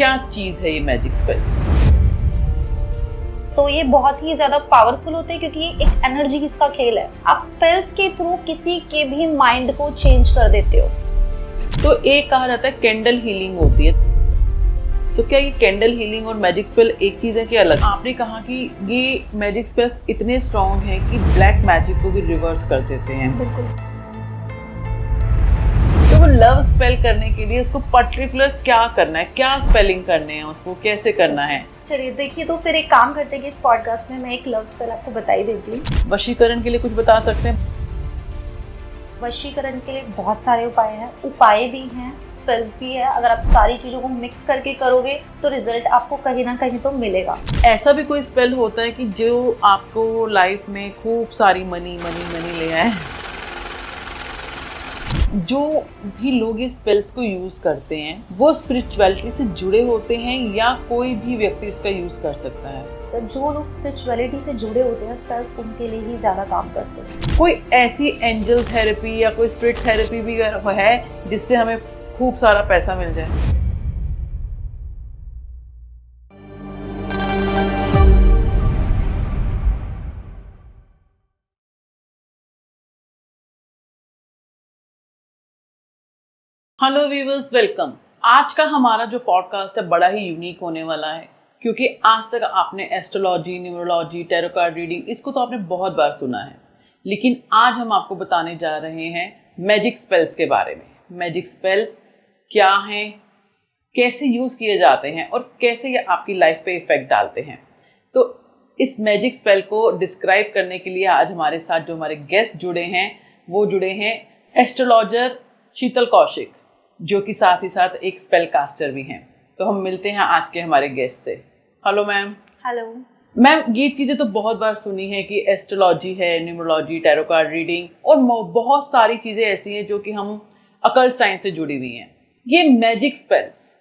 क्या चीज है ये मैजिक स्पेल्स? तो ये बहुत ही ज्यादा पावरफुल होते हैं क्योंकि ये एक एनर्जीज का खेल है। आप स्पेल्स के थ्रू किसी के भी माइंड को चेंज कर देते हो। तो एक कहा जाता है कैंडल हीलिंग होती है, तो क्या ये कैंडल हीलिंग और मैजिक स्पेल एक चीज है कि अलग? आपने कहा कि ये मैजिक स्पेल्स इतने स्ट्रॉन्ग हैं कि ब्लैक मैजिक को भी रिवर्स कर देते हैं। बिल्कुल। तो वो लव स्पेल करने के लिए उसको पर्टिकुलर क्या करना है, क्या स्पेलिंग करने हैं, उसको कैसे करना है? चलिए देखिए, तो फिर एक काम करते हैं कि इस पॉडकास्ट में मैं एक लव स्पेल आपको बता ही देती हूँ। वशीकरण के लिए कुछ बता सकते हैं? वशीकरण के लिए बहुत सारे उपाय भी हैं, स्पेल्स भी है। अगर आप सारी चीजों को मिक्स करके करोगे तो रिजल्ट आपको कहीं ना कहीं तो मिलेगा। ऐसा भी कोई स्पेल होता है कि जो आपको लाइफ में खूब सारी मनी मनी मनी ले आए? जो भी लोग इस स्पेल्स को यूज करते हैं वो स्पिरिचुअलिटी से जुड़े होते हैं या कोई भी व्यक्ति इसका यूज कर सकता है? तो जो लोग स्पिरिचुअलिटी से जुड़े होते हैं स्पेल्स उनके लिए ही ज्यादा काम करते हैं। कोई ऐसी एंजल थेरेपी या कोई स्पिरिट थेरेपी भी है जिससे हमें खूब सारा पैसा मिल जाए? Hello viewers, welcome. आज का हमारा जो पॉडकास्ट है बड़ा ही यूनिक होने वाला है क्योंकि आज तक आपने astrology, numerology, tarot card reading इसको तो आपने बहुत बार सुना है, लेकिन आज हम आपको बताने जा रहे हैं मैजिक स्पेल्स के बारे में। मैजिक स्पेल्स क्या हैं, कैसे यूज़ किए जाते हैं और कैसे ये आपकी लाइफ पे इफेक्ट डालते हैं। तो इस मैजिक स्पेल को डिस्क्राइब करने के लिए आज हमारे साथ जो हमारे गेस्ट जुड़े हैं वो जुड़े हैं एस्ट्रोलॉजर शीतल कौशिक, जो कि साथ ही साथ एक स्पेल कास्टर भी हैं। तो हम मिलते हैं आज के हमारे गेस्ट से। Hello ma'am. हेलो मैम, ये चीज़ें तो बहुत बार सुनी है कि एस्ट्रोलॉजी है, न्यूमरोलॉजी, टैरो कार्ड रीडिंग और बहुत सारी चीज़ें ऐसी हैं जो कि हम अकल्ट साइंस से जुड़ी हुई हैं। ये मैजिक स्पेल्स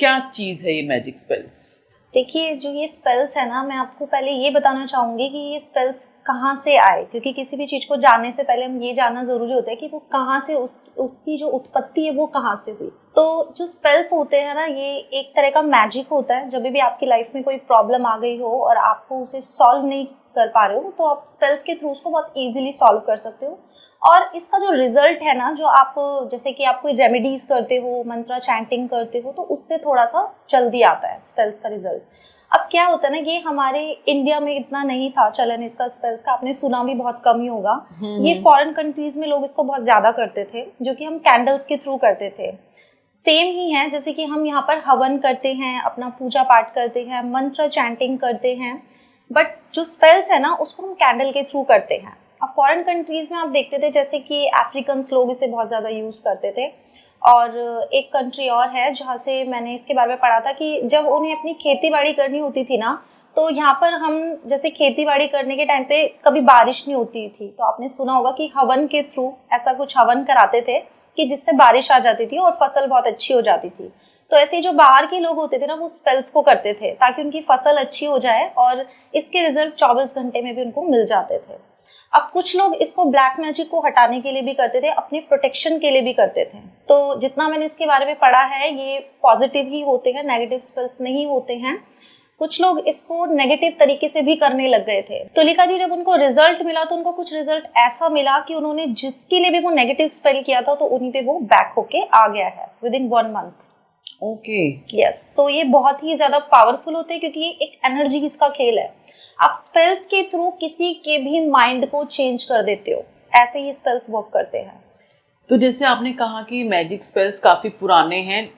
क्या चीज़ है? ये मैजिक स्पेल्स देखिए, जो ये स्पेल्स है ना, मैं आपको पहले ये बताना चाहूँगी कि ये स्पेल्स कहाँ से आए, क्योंकि किसी भी चीज़ को जानने से पहले हम ये जानना ज़रूरी होता है कि वो कहाँ से उसकी जो उत्पत्ति है वो कहाँ से हुई। तो जो स्पेल्स होते हैं ना, ये एक तरह का मैजिक होता है। जब भी आपकी लाइफ में कोई प्रॉब्लम आ गई हो और आपको उसे सॉल्व नहीं कर पा रहे हो तो आप स्पेल्स के थ्रू उसको बहुत ईजिली सॉल्व कर सकते हो। और इसका जो रिजल्ट है ना, जो आप जैसे कि आप कोई रेमेडीज करते हो, मंत्रा चैंटिंग करते हो, तो उससे थोड़ा सा जल्दी आता है स्पेल्स का रिजल्ट। अब क्या होता है ना, ये हमारे इंडिया में इतना नहीं था चलन इसका स्पेल्स का, आपने सुना भी बहुत कम ही होगा। ये फॉरेन कंट्रीज में लोग इसको बहुत ज्यादा करते थे, जो कि हम कैंडल्स के थ्रू करते थे। सेम ही है जैसे कि हम यहाँ पर हवन करते हैं, अपना पूजा पाठ करते हैं, मंत्र चैंटिंग करते हैं, बट जो स्पेल्स है ना उसको हम कैंडल के थ्रू करते हैं। अब फॉरेन कंट्रीज में आप देखते थे जैसे कि अफ्रीकन्स लोग इसे बहुत ज़्यादा यूज़ करते थे। और एक कंट्री और है जहाँ से मैंने इसके बारे में पढ़ा था कि जब उन्हें अपनी खेती बाड़ी करनी होती थी ना, तो यहाँ पर हम जैसे खेती बाड़ी करने के टाइम पे कभी बारिश नहीं होती थी, तो आपने सुना होगा कि हवन के थ्रू ऐसा कुछ हवन कराते थे कि जिससे बारिश आ जाती थी और फसल बहुत अच्छी हो जाती थी। तो ऐसे जो बाहर के लोग होते थे ना, वो स्पेल्स को करते थे ताकि उनकी फसल अच्छी हो जाए और इसके रिजल्ट 24 घंटे में भी उनको मिल जाते थे। अब कुछ लोग इसको ब्लैक मैजिक को हटाने के लिए भी करते थे, अपने प्रोटेक्शन के लिए भी करते थे। तो जितना मैंने इसके बारे में पढ़ा है, ये पॉजिटिव ही होते हैं, नेगेटिव स्पेल्स नहीं होते हैं। कुछ लोग इसको नेगेटिव तरीके से भी करने लग गए थे। तुलिका जी, जब उनको रिजल्ट मिला तो उनको कुछ रिजल्ट ऐसा मिला कि उन्होंने जिसके लिए भी वो नेगेटिव स्पेल किया था तो उन्हीं पे वो बैक होके आ गया है with in 1 month. Okay, yes. तो ये बहुत ही ज्यादा पावरफुल होते हैं क्योंकि ये एक एनर्जी का खेल है। आप स्पेल्स के थ्रू किसी के भी माइंड को चेंज कर देते हो, ऐसे ही स्पेल्स वर्क करते हैं। तो जैसे आपने कहा कि मैजिक स्पेल्स काफ़ी पुराने हैं,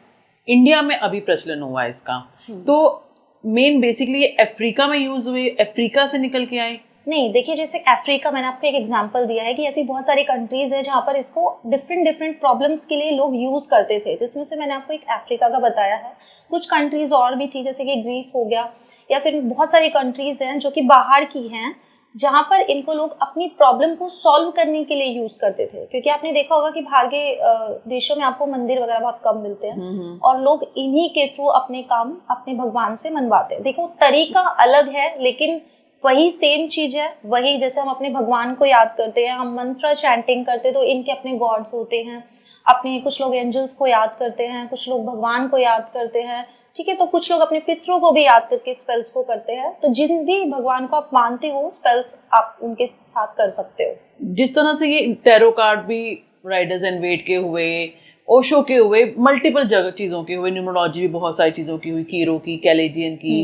इंडिया में अभी प्रचलन हुआ है इसका, तो मेन बेसिकली ये अफ्रीका में यूज़ हुए, अफ्रीका से निकल के आए? नहीं, देखिए, जैसे अफ्रीका, मैंने आपको एक एग्जांपल दिया है कि ऐसी बहुत सारी कंट्रीज है जहाँ पर इसको डिफरेंट प्रॉब्लम्स के लिए लोग यूज करते थे, जिसमें से मैंने आपको एक अफ्रीका का बताया है। कुछ कंट्रीज और भी थी जैसे कि ग्रीस हो गया, या फिर बहुत सारी कंट्रीज हैं जो कि बाहर की हैं, जहाँ पर इनको लोग अपनी प्रॉब्लम को सॉल्व करने के लिए यूज करते थे। क्योंकि आपने देखा होगा कि बाहर के देशों में आपको मंदिर वगैरह बहुत कम मिलते हैं और लोग इन्हीं के थ्रू अपने काम अपने भगवान से मनवाते हैं। देखो, तरीका अलग है लेकिन वही सेम चीज है। वही जैसे हम अपने भगवान को याद करते हैं, हम मंत्र चैंटिंग करते हैं तो इनके अपने गॉड्स होते हैं, अपने कुछ लोग एंजल्स को याद करते हैं, कुछ लोग भगवान को याद करते हैं, ठीक है। तो कुछ लोग अपने पितरों को भी याद करके स्पेल्स को करते हैं। तो जिन भी भगवान को आप मानते हो स्पेल्स आप उनके साथ कर सकते हो। जिस तरह से ये टैरो कार्ड भी राइडर्स एंड वेट के हुए, ओशो के हुए, मल्टीपल जगह चीज़ों के हुए, न्यूमरोलॉजी भी बहुत सारी चीज़ों की हुई, कीरो की, कैलेजियन की,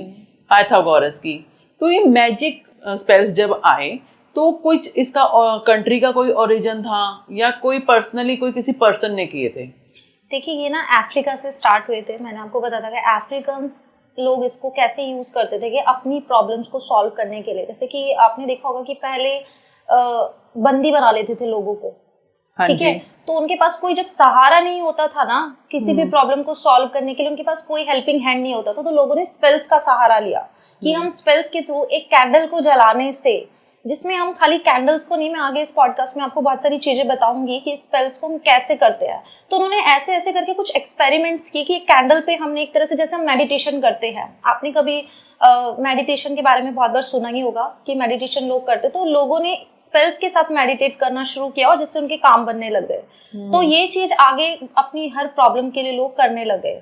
पाइथागोरस की। तो ये मैजिक स्पेल्स जब आए तो कोई इसका कंट्री का कोई ओरिजिन था या कोई पर्सनली कोई किसी पर्सन ने किए थे? देखिए ये ना अफ्रीका से स्टार्ट हुए थे। मैंने आपको बताया था कि अफ्रीकन्स लोग इसको कैसे यूज करते थे कि अपनी प्रॉब्लम्स को सॉल्व करने के लिए। जैसे कि आपने देखा होगा कि पहले बंदी बना लेते थे लोगों को, ठीक है। तो उनके पास कोई जब सहारा नहीं होता था ना किसी भी प्रॉब्लम को सॉल्व करने के लिए, उनके पास कोई हेल्पिंग हैंड नहीं होता था, तो लोगों ने स्पेल्स का सहारा लिया कि हम स्पेल्स के थ्रू एक कैंडल को जलाने से, जिसमें हम खाली कैंडल्स को नहीं, मैं आगे इस पॉडकास्ट में आपको बहुत सारी चीजें बताऊंगी कि स्पेल्स को हम कैसे करते हैं। तो उन्होंने ऐसे ऐसे करके कुछ एक्सपेरिमेंट्स किए कि कैंडल पे हमने एक तरह से, जैसे हम मेडिटेशन करते हैं, आपने कभी मेडिटेशन के बारे में बहुत बार सुना ही होगा कि मेडिटेशन लोग करते, तो लोगों ने स्पेल्स के साथ मेडिटेट करना शुरू किया और जिससे उनके काम बनने लग गए। तो ये चीज आगे अपनी हर प्रॉब्लम के लिए लोग करने लग गए।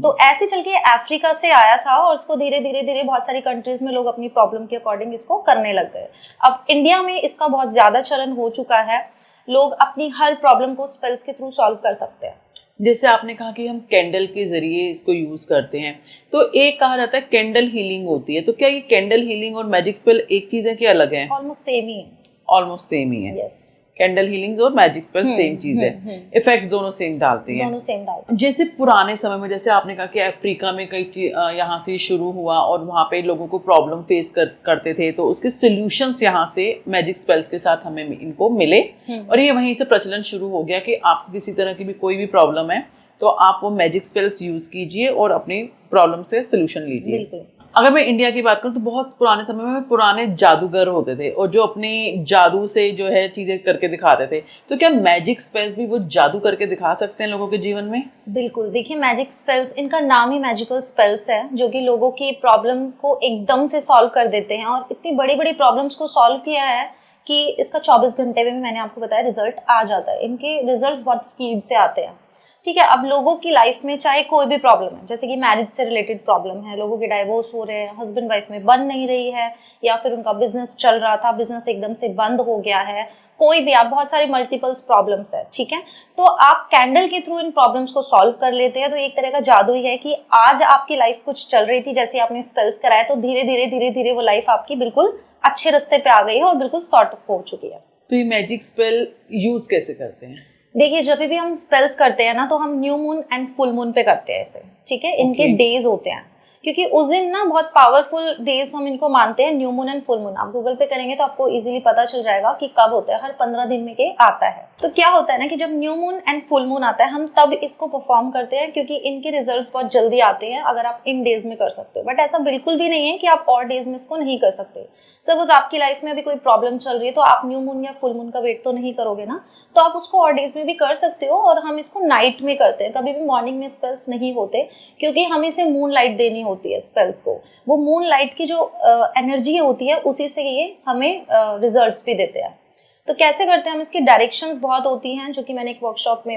तो ऐसे चल के अफ्रीका से आया था और उसको धीरे धीरे धीरे बहुत सारी कंट्रीज में लोग अपनी प्रॉब्लम के अकॉर्डिंग इसको करने लग गए। अब इंडिया में इसका बहुत ज्यादा चलन हो चुका है, लोग अपनी हर प्रॉब्लम को स्पेल्स के थ्रू सॉल्व कर सकते हैं। जैसे आपने कहा कि हम कैंडल के जरिए इसको यूज करते हैं, तो एक कहा जाता है कैंडल हीलिंग होती है, तो क्या ये कैंडल हीलिंग और मैजिक स्पेल एक चीज है कि अलग है? ऑलमोस्ट सेम ही है। ऑलमोस्ट सेम ही है। यस। कैंडल हीलिंग्स और मैजिक स्पेल सेम चीज है, इफेक्ट्स दोनों सेम डालती हैं। दोनों सेम डालते हैं। जैसे पुराने समय में, जैसे आपने कहा कि अफ्रीका में कई यहाँ से शुरू हुआ और वहाँ पे लोगों को प्रॉब्लम फेस करते थे, तो उसके सॉल्यूशंस यहाँ से मैजिक स्पेल्स के साथ हमें इनको मिले और ये वहीं से प्रचलन शुरू हो गया कि आपको किसी तरह की भी कोई भी प्रॉब्लम है तो आप वो मैजिक स्पेल्स यूज कीजिए और अपनी प्रॉब्लम से सोल्यूशन लीजिए। बिल्कुल। अगर मैं इंडिया की बात करूं तो बहुत पुराने समय में पुराने जादूगर होते थे और जो अपने जादू से जो है चीजें करके दिखाते थे, तो क्या मैजिक स्पेल्स भी वो जादू करके दिखा सकते हैं लोगों के जीवन में? बिल्कुल। देखिए मैजिक स्पेल्स, इनका नाम ही मैजिकल स्पेल्स है, जो कि लोगों की प्रॉब्लम को एकदम से सॉल्व कर देते हैं और इतनी बड़ी बड़ी प्रॉब्लम्स को सॉल्व किया है कि इसका 24 घंटे में, मैंने आपको बताया, रिजल्ट आ जाता है। इनके रिजल्ट्स बहुत स्पीड से आते हैं, ठीक है। अब लोगों की लाइफ में चाहे कोई भी प्रॉब्लम है, जैसे कि मैरिज से रिलेटेड प्रॉब्लम है, लोगों के डाइवोर्स हो रहे हैं, हस्बैंड वाइफ में बन नहीं रही है, या फिर उनका बिजनेस चल रहा था, बिजनेस एकदम से बंद हो गया है, कोई भी, आप बहुत सारी मल्टीपल्स प्रॉब्लम्स है, ठीक है। तो आप कैंडल के थ्रू इन प्रॉब्लम्स को सॉल्व कर लेते हैं। तो एक तरह का जादू ही है कि आज आपकी लाइफ कुछ चल रही थी, जैसे आपने स्पेल्स कराया तो धीरे धीरे धीरे धीरे वो लाइफ आपकी बिल्कुल अच्छे रास्ते पे आ गई है और बिल्कुल सॉर्ट हो चुकी है। तो ये मैजिक स्पेल यूज कैसे करते हैं? देखिए जब भी हम स्पेल्स करते हैं ना तो हम new moon and full moon पे करते हैं इसे, ठीक है। इनके डेज होते हैं, क्योंकि उस दिन ना बहुत पावरफुल डेज हम इनको मानते हैं, new moon and full moon. आप गूगल पे करेंगे तो आपको इजीली पता चल जाएगा कि कब होता है, हर 15 दिन में के आता है। तो क्या होता है ना कि जब new moon and full moon आता है हम तब इसको परफॉर्म करते हैं, क्योंकि इनके रिजल्ट्स बहुत जल्दी आते हैं अगर आप इन डेज में कर सकते हो। बट ऐसा बिल्कुल भी नहीं है कि आप और डेज में इसको नहीं कर सकते। सपोज आपकी लाइफ में अभी कोई प्रॉब्लम चल रही है तो आप न्यू मून या फुल मून का वेट तो नहीं करोगे ना, तो आप उसको और डेज में भी कर सकते हो। और हम इसको नाइट में करते हैं, कभी भी मॉर्निंग में स्पेल्स नहीं होते, क्योंकि हमें इसे मून लाइट देनी होती है स्पेल्स को। वो मून लाइट की जो एनर्जी होती है उसी से ये हमें रिजल्ट्स भी देते हैं। तो कैसे करते हैं हम, इसकी डायरेक्शंस बहुत होती हैं, जो कि मैंने एक वर्कशॉप में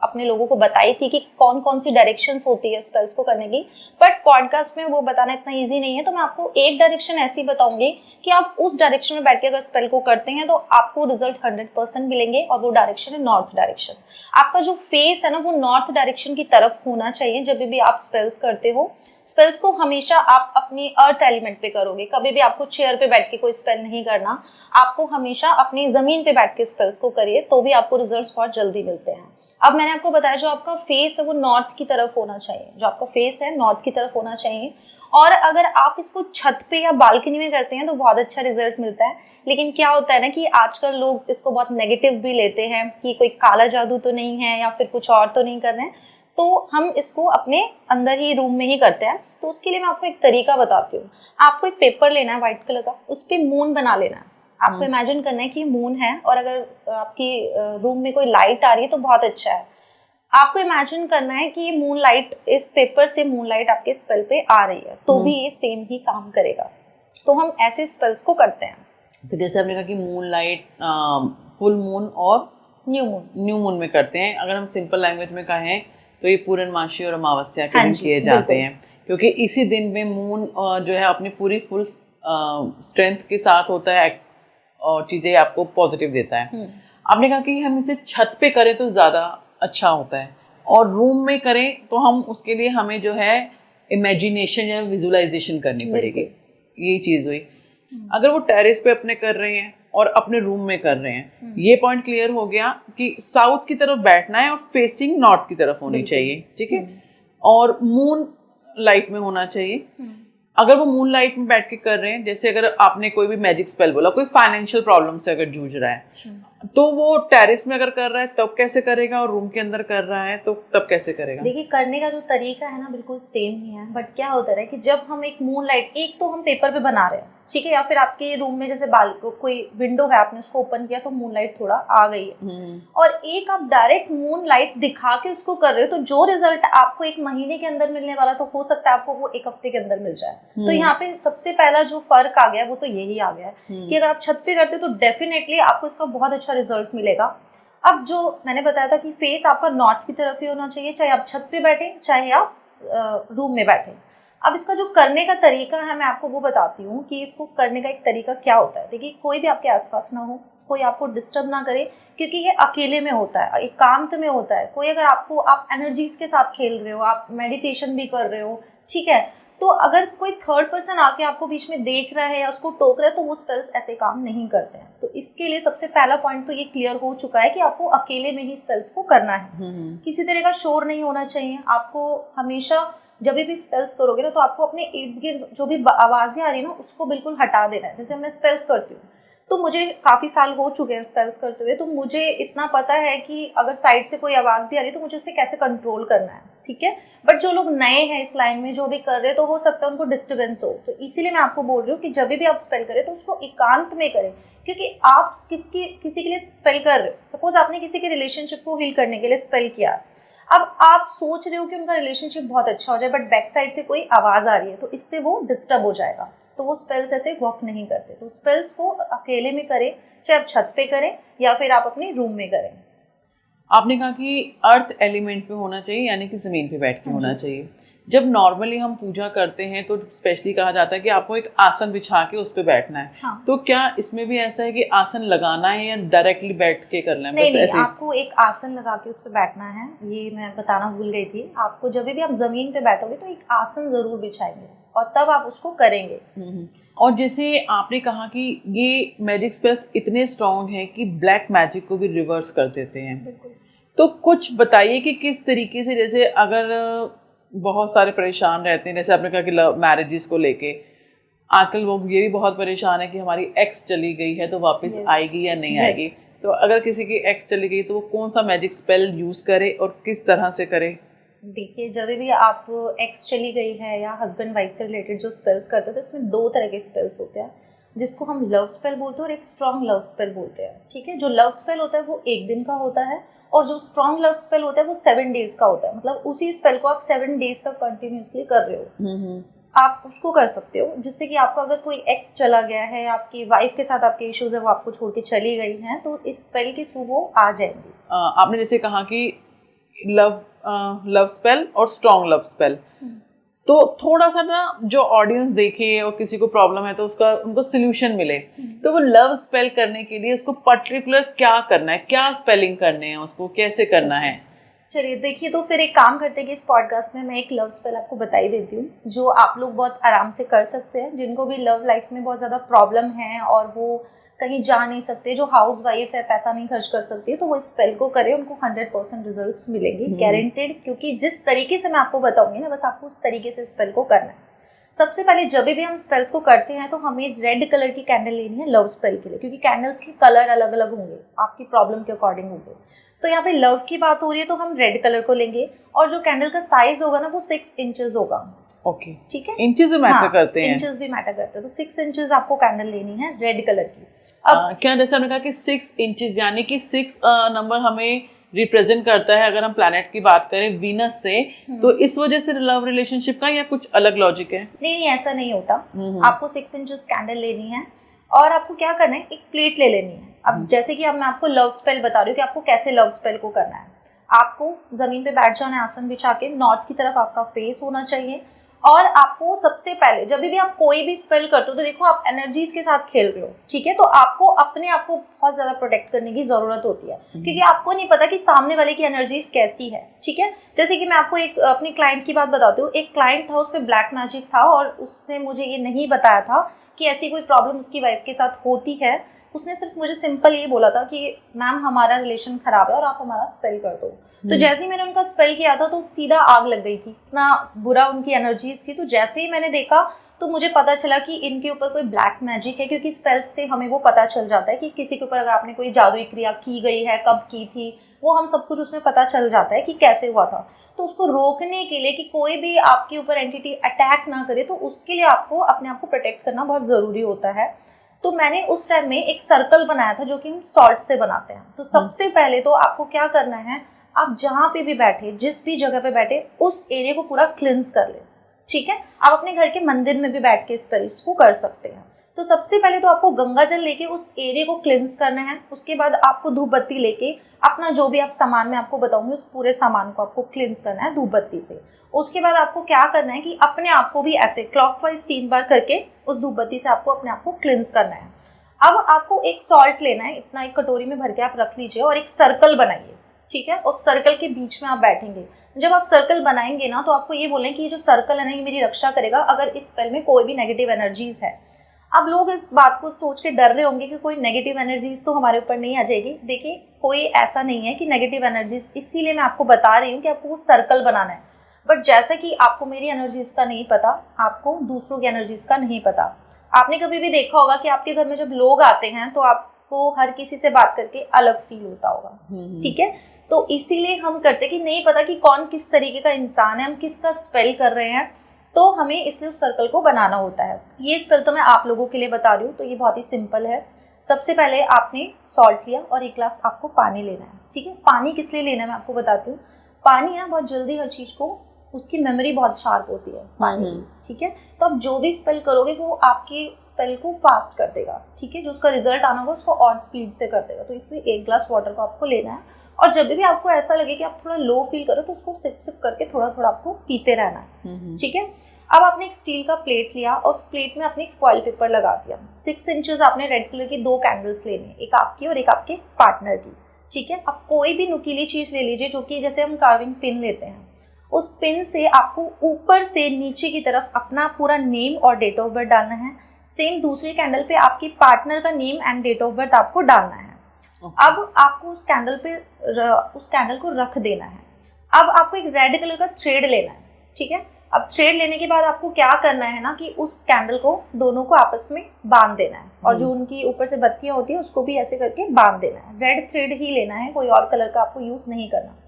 अपने लोगों को बताई थी कि कौन कौन सी डायरेक्शंस होती है स्पेल्स को करने की। बट पॉडकास्ट में वो बताना इतना इजी नहीं है, तो मैं आपको एक डायरेक्शन ऐसी बताऊंगी कि आप उस डायरेक्शन में बैठ के अगर स्पेल को करते हैं तो आपको रिजल्ट 100% मिलेंगे। और वो डायरेक्शन है नॉर्थ डायरेक्शन। आपका जो फेस है ना वो नॉर्थ डायरेक्शन की तरफ होना चाहिए जब भी आप स्पेल्स करते हो। स्पेल्स को हमेशा आप अपनी अर्थ एलिमेंट पे करोगे, कभी भी आपको चेयर पे बैठ के कोई स्पेल नहीं करना, आपको हमेशा अपनी जमीन पे बैठ के स्पेल्स को करिए, तो भी आपको रिजल्ट्स बहुत जल्दी मिलते हैं। अब मैंने आपको बताया जो आपका फेस है वो नॉर्थ की तरफ होना चाहिए, जो आपका फेस है नॉर्थ की तरफ होना चाहिए। और अगर आप इसको छत पे या बालकनी में करते हैं तो बहुत अच्छा रिजल्ट मिलता है। लेकिन क्या होता है ना कि आजकल लोग इसको बहुत नेगेटिव भी लेते हैं कि कोई काला जादू तो नहीं है या फिर कुछ और तो नहीं कर रहे हैं, तो हम इसको अपने अंदर ही रूम में ही करते हैं। तो उसके लिए मैं आपको एक तरीका बताती हूँ। आपको एक पेपर लेना है व्हाइट कलर का, उस पर मून बना लेना है। आपको इमेजिन करना है कि मून है और अगर आपकी रूम में कोई लाइट आ रही है तो बहुत अच्छा है। आपको इमेजिन करना है कि मून लाइट, इस पेपर से मून लाइट आपके स्पेल पे आ रही है, तो भी ये सेम ही काम करेगा। तो हम ऐसे स्पेल्स को करते हैं। तो जैसे आपने कहा कि मून लाइट फुल मून और न्यू मून में करते हैं, अगर हम सिंपल लैंग्वेज में कहें तो ये पूर्णमासी और अमावस्या के हाँ दिन जी, किए जाते बिल्कुल। हैं, क्योंकि इसी दिन में मून जो है अपनी पूरी फुल स्ट्रेंथ के साथ होता है और चीज़ें आपको पॉजिटिव देता है। आपने कहा कि हम इसे छत पे करें तो ज़्यादा अच्छा होता है, और रूम में करें तो हम उसके लिए हमें जो है इमेजिनेशन या विजुअलाइजेशन करनी पड़ेगी। ये चीज़ हुई। अगर वो टेरेस पे अपने कर रहे हैं और अपने रूम में कर रहे हैं, ये पॉइंट क्लियर हो गया कि साउथ की तरफ बैठना है और फेसिंग नॉर्थ की तरफ होनी चाहिए, ठीक है, और मून लाइट में होना चाहिए। अगर वो मून लाइट में बैठ के कर रहे हैं, जैसे अगर आपने कोई भी मैजिक स्पेल बोला, कोई फाइनेंशियल प्रॉब्लम से अगर जूझ रहा है, तो वो टेरेस में अगर कर रहा है तब कैसे करेगा, और रूम के अंदर कर रहा है तो तब कैसे करेगा? देखिए, करने का जो तरीका है ना बिल्कुल सेम ही है, बट क्या होता है कि जब हम एक मून लाइट, एक तो हम पेपर पे बना रहे हैं, ठीक है, या फिर आपके रूम में जैसे कोई विंडो है, आपने उसको ओपन किया तो मून लाइट थोड़ा आ गई है, और एक आप डायरेक्ट मून लाइट दिखा के उसको कर रहे हो, तो जो रिजल्ट आपको 1 महीने के अंदर मिलने वाला, तो हो सकता है आपको वो 1 हफ्ते के अंदर मिल जाए। तो यहाँ पे सबसे पहला जो फर्क आ गया वो तो यही आ गया है कि अगर आप छत पे करते हो तो डेफिनेटली आपको इसका बहुत अच्छा रिजल्ट मिलेगा। अब जो मैंने बताया था कि फेस आपका नॉर्थ की तरफ ही होना चाहिए, चाहे आप छत पे बैठे चाहे आप रूम में बैठे। अब इसका जो करने का तरीका है मैं आपको वो बताती हूँ कि इसको करने का एक तरीका क्या होता है। देखिए, कोई भी आपके आसपास ना हो, कोई आपको डिस्टर्ब ना करे, क्योंकि ये अकेले में होता है, एकांत में होता है। कोई अगर आप एनर्जीज के साथ खेल रहे हो, आप मेडिटेशन भी कर रहे हो, ठीक है, तो अगर कोई थर्ड पर्सन आके आपको बीच में देख रहा है या उसको टोक रहा है, तो वो स्पेल्स ऐसे काम नहीं करते हैं। तो इसके लिए सबसे पहला पॉइंट तो ये क्लियर हो चुका है कि आपको अकेले में ही स्पेल्स को करना है। किसी तरह का शोर नहीं होना चाहिए। आपको हमेशा जब भी स्पेल्स करोगे ना, तो आपको अपने इर्द गिर्द जो भी आवाजें आ रही है ना, उसको बिल्कुल हटा देना है। जैसे मैं स्पेल्स करती हूँ तो मुझे काफी साल हो चुके हैं स्पेल्स करते हुए, तो मुझे इतना पता है कि अगर साइड से कोई आवाज भी आ रही है तो मुझे उसे कैसे कंट्रोल करना है, ठीक है। बट जो लोग नए हैं इस लाइन में, जो भी कर रहे हैं, तो हो सकता है उनको डिस्टर्बेंस हो, तो इसीलिए मैं आपको बोल रही हूँ कि जब भी आप स्पेल करें तो उसको एकांत में करें, क्योंकि आप किसी के लिए स्पेल कर रहे हो। सपोज आपने किसी के रिलेशनशिप को हील करने के लिए स्पेल किया, अब आप सोच रहे हो कि उनका रिलेशनशिप बहुत अच्छा हो जाए, बट बैक साइड से कोई आवाज आ रही है, तो इससे वो डिस्टर्ब हो जाएगा, तो वो स्पेल्स ऐसे वर्क नहीं करते। तो स्पेल्स को अकेले में करें, चाहे आप छत पे करें या फिर आप अपने रूम में करें। आपने कहा कि अर्थ एलिमेंट पे होना चाहिए, यानी कि ज़मीन पे बैठ के होना चाहिए। जब नॉर्मली हम पूजा करते हैं तो स्पेशली कहा जाता है कि आपको एक आसन बिछा के उस पे बैठना है। हाँ। तो क्या इसमें भी ऐसा है कि आसन लगाना है या डायरेक्टली बैठ के करना है? नहीं, आपको एक आसन लगा के उस पे बैठना है, ये मैं बताना भूल गई थी आपको। जब भी आप जमीन पे बैठोगे तो एक आसन जरूर बिछाएंगे और तब आप उसको करेंगे। और जैसे आपने कहा कि ये मैजिक स्पेल्स इतने स्ट्रॉन्ग हैं कि ब्लैक मैजिक को भी रिवर्स कर देते हैं। बिल्कुल। तो कुछ बताइए कि किस तरीके से, जैसे अगर बहुत सारे परेशान रहते हैं, जैसे आपने कहा कि लव मैरिजेस को लेके आजकल लोग ये भी बहुत परेशान है कि हमारी एक्स चली गई है तो वापस आएगी या नहीं आएगी। तो अगर किसी की एक्स चली गई तो वो कौन सा मैजिक स्पेल यूज करे और किस तरह से करे? देखिए, जब भी आप एक्स चली गई है या हस्बैंड वाइफ से रिलेटेड जो स्पेल्स करते हैं, तो इसमें 2 तरह के स्पेल्स होते हैं, जिसको हम लव स्पेल बोलते हैं और एक स्ट्रॉन्ग लव स्पेल बोलते हैं, ठीक है। जो लव स्पेल होता है वो 1 दिन का होता है, और जो स्ट्रॉन्ग लव स्पेल होता है वो 7 डेज का होता है। मतलब उसी स्पेल को आप 7 डेज तक कंटिन्यूसली कर रहे हो। आप उसको कर सकते हो, जिससे कि आपका अगर कोई एक्स चला गया है, आपकी वाइफ के साथ आपके इश्यूज है, वो आपको छोड़ के चली गई हैं, तो इस स्पेल के थ्रू वो आ जाएंगी। आपने जैसे कहा कि लव स्पेल और स्ट्रॉन्ग लव स्पेल, तो थोड़ा सा ना जो ऑडियंस देखे और किसी को प्रॉब्लम है तो उसका उनको सोल्यूशन मिले, तो वो लव स्पेल करने के लिए उसको पर्टिकुलर क्या करना है, क्या स्पेलिंग करने हैं, उसको कैसे करना है? चलिए देखिए, तो फिर एक काम करते हैं कि इस पॉडकास्ट में मैं एक लव स्पेल आपको बता ही देती हूँ, जो आप लोग बहुत आराम से कर सकते हैं। जिनको भी लव लाइफ में बहुत ज़्यादा प्रॉब्लम है और वो कहीं जा नहीं सकते, जो हाउस वाइफ है, पैसा नहीं खर्च कर सकती, तो वो इस स्पेल को करें, उनको 100% रिजल्ट्स मिलेंगे, गारंटेड। क्योंकि जिस तरीके से मैं आपको बताऊंगी ना, बस आपको उस तरीके से स्पेल को करना है। सबसे पहले जब भी हम स्पेल्स को करते हैं तो हमें रेड कलर की कैंडल लेनी है लव स्पेल के लिए, क्योंकि कैंडल्स के कलर अलग अलग होंगे, आपकी प्रॉब्लम के अकॉर्डिंग होंगे। तो यहाँ पे लव की बात हो रही है तो हम रेड कलर को लेंगे, और जो कैंडल का साइज होगा ना वो 6 इंचेस होगा। ओके, ठीक है, इंचेस भी मैटर करते हैं? इंचेस भी मैटर करते हैं। तो 6 इंचेस आपको कैंडल लेनी है रेड कलर की। अब क्या, जैसे हमने कहा कि 6 इंचेस, यानी कि 6 नंबर हमें रिप्रेजेंट करता है, अगर हम प्लैनेट की बात करें वीनस से, तो इस वजह से लव रिलेशनशिप का या कुछ अलग लॉजिक है? नहीं, ऐसा नहीं होता। आपको 6 इंचेस कैंडल लेनी है और आपको क्या करना है, एक प्लेट ले लेनी है। अब जैसे कि अब मैं आपको लव स्पेल बता रही हूँ कि आपको कैसे लव स्पेल को करना है। आपको जमीन पे बैठ जाना है आसन बिछा के, नॉर्थ की तरफ आपका फेस होना चाहिए। और आपको सबसे पहले जब भी आप कोई भी स्पेल करते हो तो देखो आप एनर्जीज के साथ खेल रहे हो, ठीक है, तो आपको अपने आप को बहुत ज्यादा प्रोटेक्ट करने की जरूरत होती है, क्योंकि आपको नहीं पता कि सामने वाले की एनर्जीज कैसी है, ठीक है। जैसे कि मैं आपको एक अपने क्लाइंट की बात बताती हूँ। एक क्लाइंट था, उस पर ब्लैक मैजिक था और उसने मुझे ये नहीं बताया था कि ऐसी कोई प्रॉब्लम उसकी वाइफ के साथ होती है। उसने सिर्फ मुझे सिंपल ये बोला था कि मैम हमारा रिलेशन खराब है और आप हमारा स्पेल कर दो। तो जैसे ही मैंने उनका स्पेल किया था तो सीधा आग लग गई थी, इतना बुरा उनकी एनर्जीज थी। तो जैसे ही मैंने देखा तो मुझे पता चला कि इनके ऊपर कोई ब्लैक मैजिक है, क्योंकि स्पेल्स से हमें वो पता चल जाता है कि किसी के ऊपर अगर आपने कोई जादुई क्रिया की गई है, कब की थी, वो हम सब कुछ उसमें पता चल जाता है कि कैसे हुआ था। तो उसको रोकने के लिए कि कोई भी आपके ऊपर एंटिटी अटैक ना करे, तो उसके लिए आपको अपने आप को प्रोटेक्ट करना बहुत ज़रूरी होता है। तो मैंने उस टाइम में एक सर्कल बनाया था जो कि हम सॉल्ट से बनाते हैं। तो सबसे पहले तो आपको क्या करना है, आप जहाँ पे भी बैठे, जिस भी जगह पे बैठे, उस एरिया को पूरा क्लिंस कर ले, ठीक है। आप अपने घर के मंदिर में भी बैठ के इस स्पेल्स को कर सकते हैं। तो सबसे पहले तो आपको गंगा जल लेके उस एरिया को क्लिंस करना है। उसके बाद आपको धूप बत्ती लेके अपना जो भी आप सामान मैं आपको बताऊंगी उस पूरे सामान को आपको क्लिंस करना है धूप बत्ती से। उसके बाद आपको क्या करना है कि अपने आप को भी ऐसे क्लॉकवाइज 3 बार करके उस धूप बत्ती से आपको अपने आप को क्लिंस करना है। अब आपको एक सॉल्ट लेना है, इतना एक कटोरी में भर के आप रख लीजिए और एक सर्कल बनाइए, ठीक है। और सर्कल के बीच में आप बैठेंगे। जब आप सर्कल बनाएंगे ना तो आपको ये बोलें कि ये जो सर्कल है ना, ये मेरी रक्षा करेगा अगर इस स्पेल में कोई भी नेगेटिव एनर्जीज है। अब लोग इस बात को सोच के डर रहे होंगे कि कोई नेगेटिव एनर्जीज तो हमारे ऊपर नहीं आ जाएगी। देखिए कोई ऐसा नहीं है कि नेगेटिव एनर्जीज, इसीलिए मैं आपको बता रही हूँ कि आपको वो सर्कल बनाना है। बट जैसे कि आपको मेरी एनर्जीज का नहीं पता, आपको दूसरों की एनर्जीज का नहीं पता। आपने कभी भी देखा होगा कि आपके घर में जब लोग आते हैं तो आपको हर किसी से बात करके अलग फील होता होगा, ठीक है। तो इसीलिए हम करते कि नहीं पता कि कौन किस तरीके का इंसान है, हम किसका स्पेल कर रहे हैं, तो हमें इसलिए उस सर्कल को बनाना होता है। ये स्पेल तो मैं आप लोगों के लिए बता रही हूँ, तो ये बहुत ही सिंपल है। सबसे पहले आपने सॉल्ट लिया और 1 ग्लास आपको पानी लेना है, ठीक है। पानी किस लिए लेना है मैं आपको बताती हूँ। पानी ना बहुत जल्दी हर चीज को, उसकी मेमोरी बहुत शार्प होती है पानी, ठीक है। तो आप जो भी स्पेल करोगे वो आपके स्पेल को फास्ट कर देगा, ठीक है। जो उसका रिजल्ट आना होगा उसको और स्पीड से कर देगा। तो इसलिए 1 ग्लास वाटर को आपको लेना है और जब भी आपको ऐसा लगे कि आप थोड़ा लो फील करो तो उसको सिप सिप करके थोड़ा थोड़ा आपको पीते रहना है, ठीक है। अब आपने एक स्टील का प्लेट लिया और उस प्लेट में आपने एक फॉइल पेपर लगा दिया। 6 इंचेस आपने रेड कलर की 2 कैंडल्स लेने, एक आपकी और एक आपके पार्टनर की, ठीक है। आप कोई भी नुकीली चीज ले लीजिए, जो कि जैसे हम कार्विंग पिन लेते हैं, उस पिन से आपको ऊपर से नीचे की तरफ अपना पूरा नेम और डेट ऑफ बर्थ डालना है। सेम दूसरी कैंडल पे आपके पार्टनर का name and date of birth आपको डालना है। अब आपको उस कैंडल को रख देना है। अब आपको एक रेड कलर का थ्रेड लेना है, ठीक है। अब थ्रेड लेने के बाद आपको क्या करना है ना कि उस कैंडल को दोनों को आपस में बांध देना है और जो उनकी ऊपर से बत्तियां होती है उसको भी ऐसे करके बांध देना है। रेड थ्रेड ही लेना है, कोई और कलर का आपको यूज नहीं करना।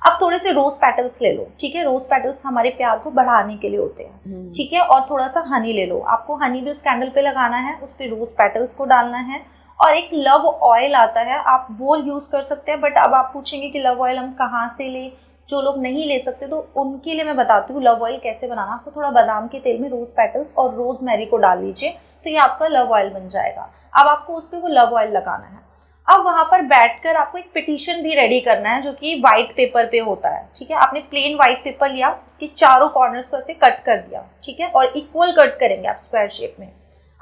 अब थोड़े से रोज पेटल्स ले लो, ठीक है। रोज पेटल्स हमारे प्यार को बढ़ाने के लिए होते हैं, ठीक है। और थोड़ा सा हनी ले लो, आपको हनी भी उस कैंडल पे लगाना है, उस पे रोज पेटल्स को डालना है। और एक लव ऑयल आता है, आप वो यूज कर सकते हैं। बट अब आप पूछेंगे कि लव ऑयल हम कहाँ से ले, जो लोग नहीं ले सकते तो उनके लिए मैं बताती हूँ लव ऑयल कैसे बनाना। आपको थोड़ा बादाम के तेल में रोज पेटल्स और रोज मैरी को डाल लीजिए, तो ये आपका लव ऑयल बन जाएगा। अब आपको उस पर वो लव ऑयल लगाना है। अब वहां पर बैठकर आपको एक पिटीशन भी रेडी करना है, जो कि व्हाइट पेपर पे होता है, ठीक है। आपने प्लेन व्हाइट पेपर लिया, उसके चारों कॉर्नर्स को ऐसे कट कर दिया, ठीक है। और इक्वल कट करेंगे आप स्क्वायर शेप में।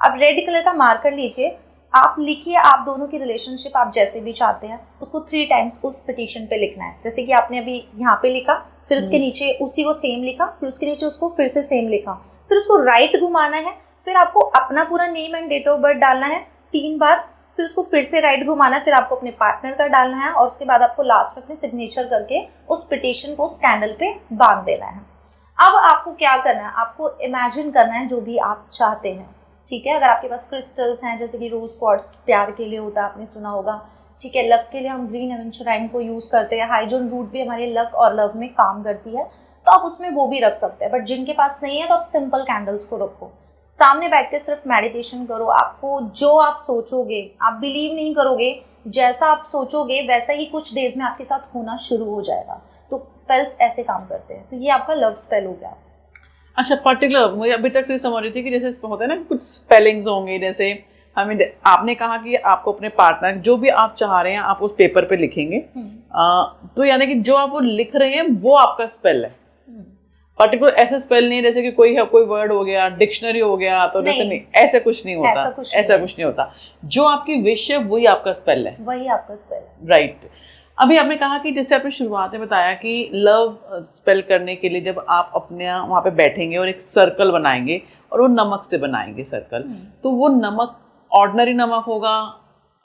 अब रेड कलर का मार्कर लीजिए, आप लिखिए आप दोनों की रिलेशनशिप आप जैसे भी चाहते हैं उसको 3 टाइम्स उस पिटीशन पे लिखना है। जैसे कि आपने अभी यहाँ पे लिखा, फिर उसके नीचे उसी को सेम लिखा, फिर उसके नीचे उसको फिर से सेम लिखा, फिर उसको राइट घुमाना है, फिर आपको अपना पूरा name and date of birth डालना है 3 बार, फिर उसको फिर से राइट घुमाना है, फिर आपको अपने पार्टनर का डालना है और उसके बाद आपको लास्ट में अपने सिग्नेचर करके उस पिटीशन को उस कैंडल पे बांध देना है। अब आपको क्या करना है, आपको इमेजिन करना है जो भी आप चाहते हैं, ठीक है। अगर आपके पास क्रिस्टल्स हैं जैसे कि रोज क्वार्ट्ज प्यार के लिए होता है, आपने सुना होगा, ठीक है। लक के लिए हम ग्रीन एवेंचुराइन को यूज करते हैं। हाइड्रोजन रूट भी हमारे लक और लव में काम करती है, तो आप उसमें वो भी रख सकते हैं। बट जिनके पास नहीं है तो आप सिंपल कैंडल्स को रखो, सामने बैठ के सिर्फ मेडिटेशन करो। आपको जो आप सोचोगे, आप बिलीव नहीं करोगे, जैसा आप सोचोगे वैसा ही कुछ डेज में आपके साथ होना शुरू हो जाएगा। तो स्पेल्स ऐसे काम करते हैं। तो ये आपका लव स्पेल हो गया। अच्छा, पर्टिकुलर मुझे अभी तक से समझ रही थी कि जैसे होता है ना कुछ स्पेलिंग्स होंगे, जैसे हमें आपने कहा कि आपको अपने पार्टनर जो भी आप चाह रहे हैं आप उस पेपर पे लिखेंगे, तो यानी कि जो आप वो लिख रहे हैं वो आपका स्पेल है, पर्टिकुलर ऐसे स्पेल नहीं जैसे कि कोई वर्ड हो गया, डिक्शनरी हो गया, तो जैसे नहीं, ऐसा कुछ नहीं होता, ऐसा कुछ नहीं होता। जो आपकी विश है वही आपका स्पेल है, वही आपका स्पेल है। राइट। अभी आपने कहा कि जैसे आपने शुरुआत में बताया कि लव स्पेल करने के लिए जब आप अपने वहाँ पे बैठेंगे और एक सर्कल बनाएंगे और वो नमक से बनाएंगे सर्कल, तो वो नमक ऑर्डिनरी नमक होगा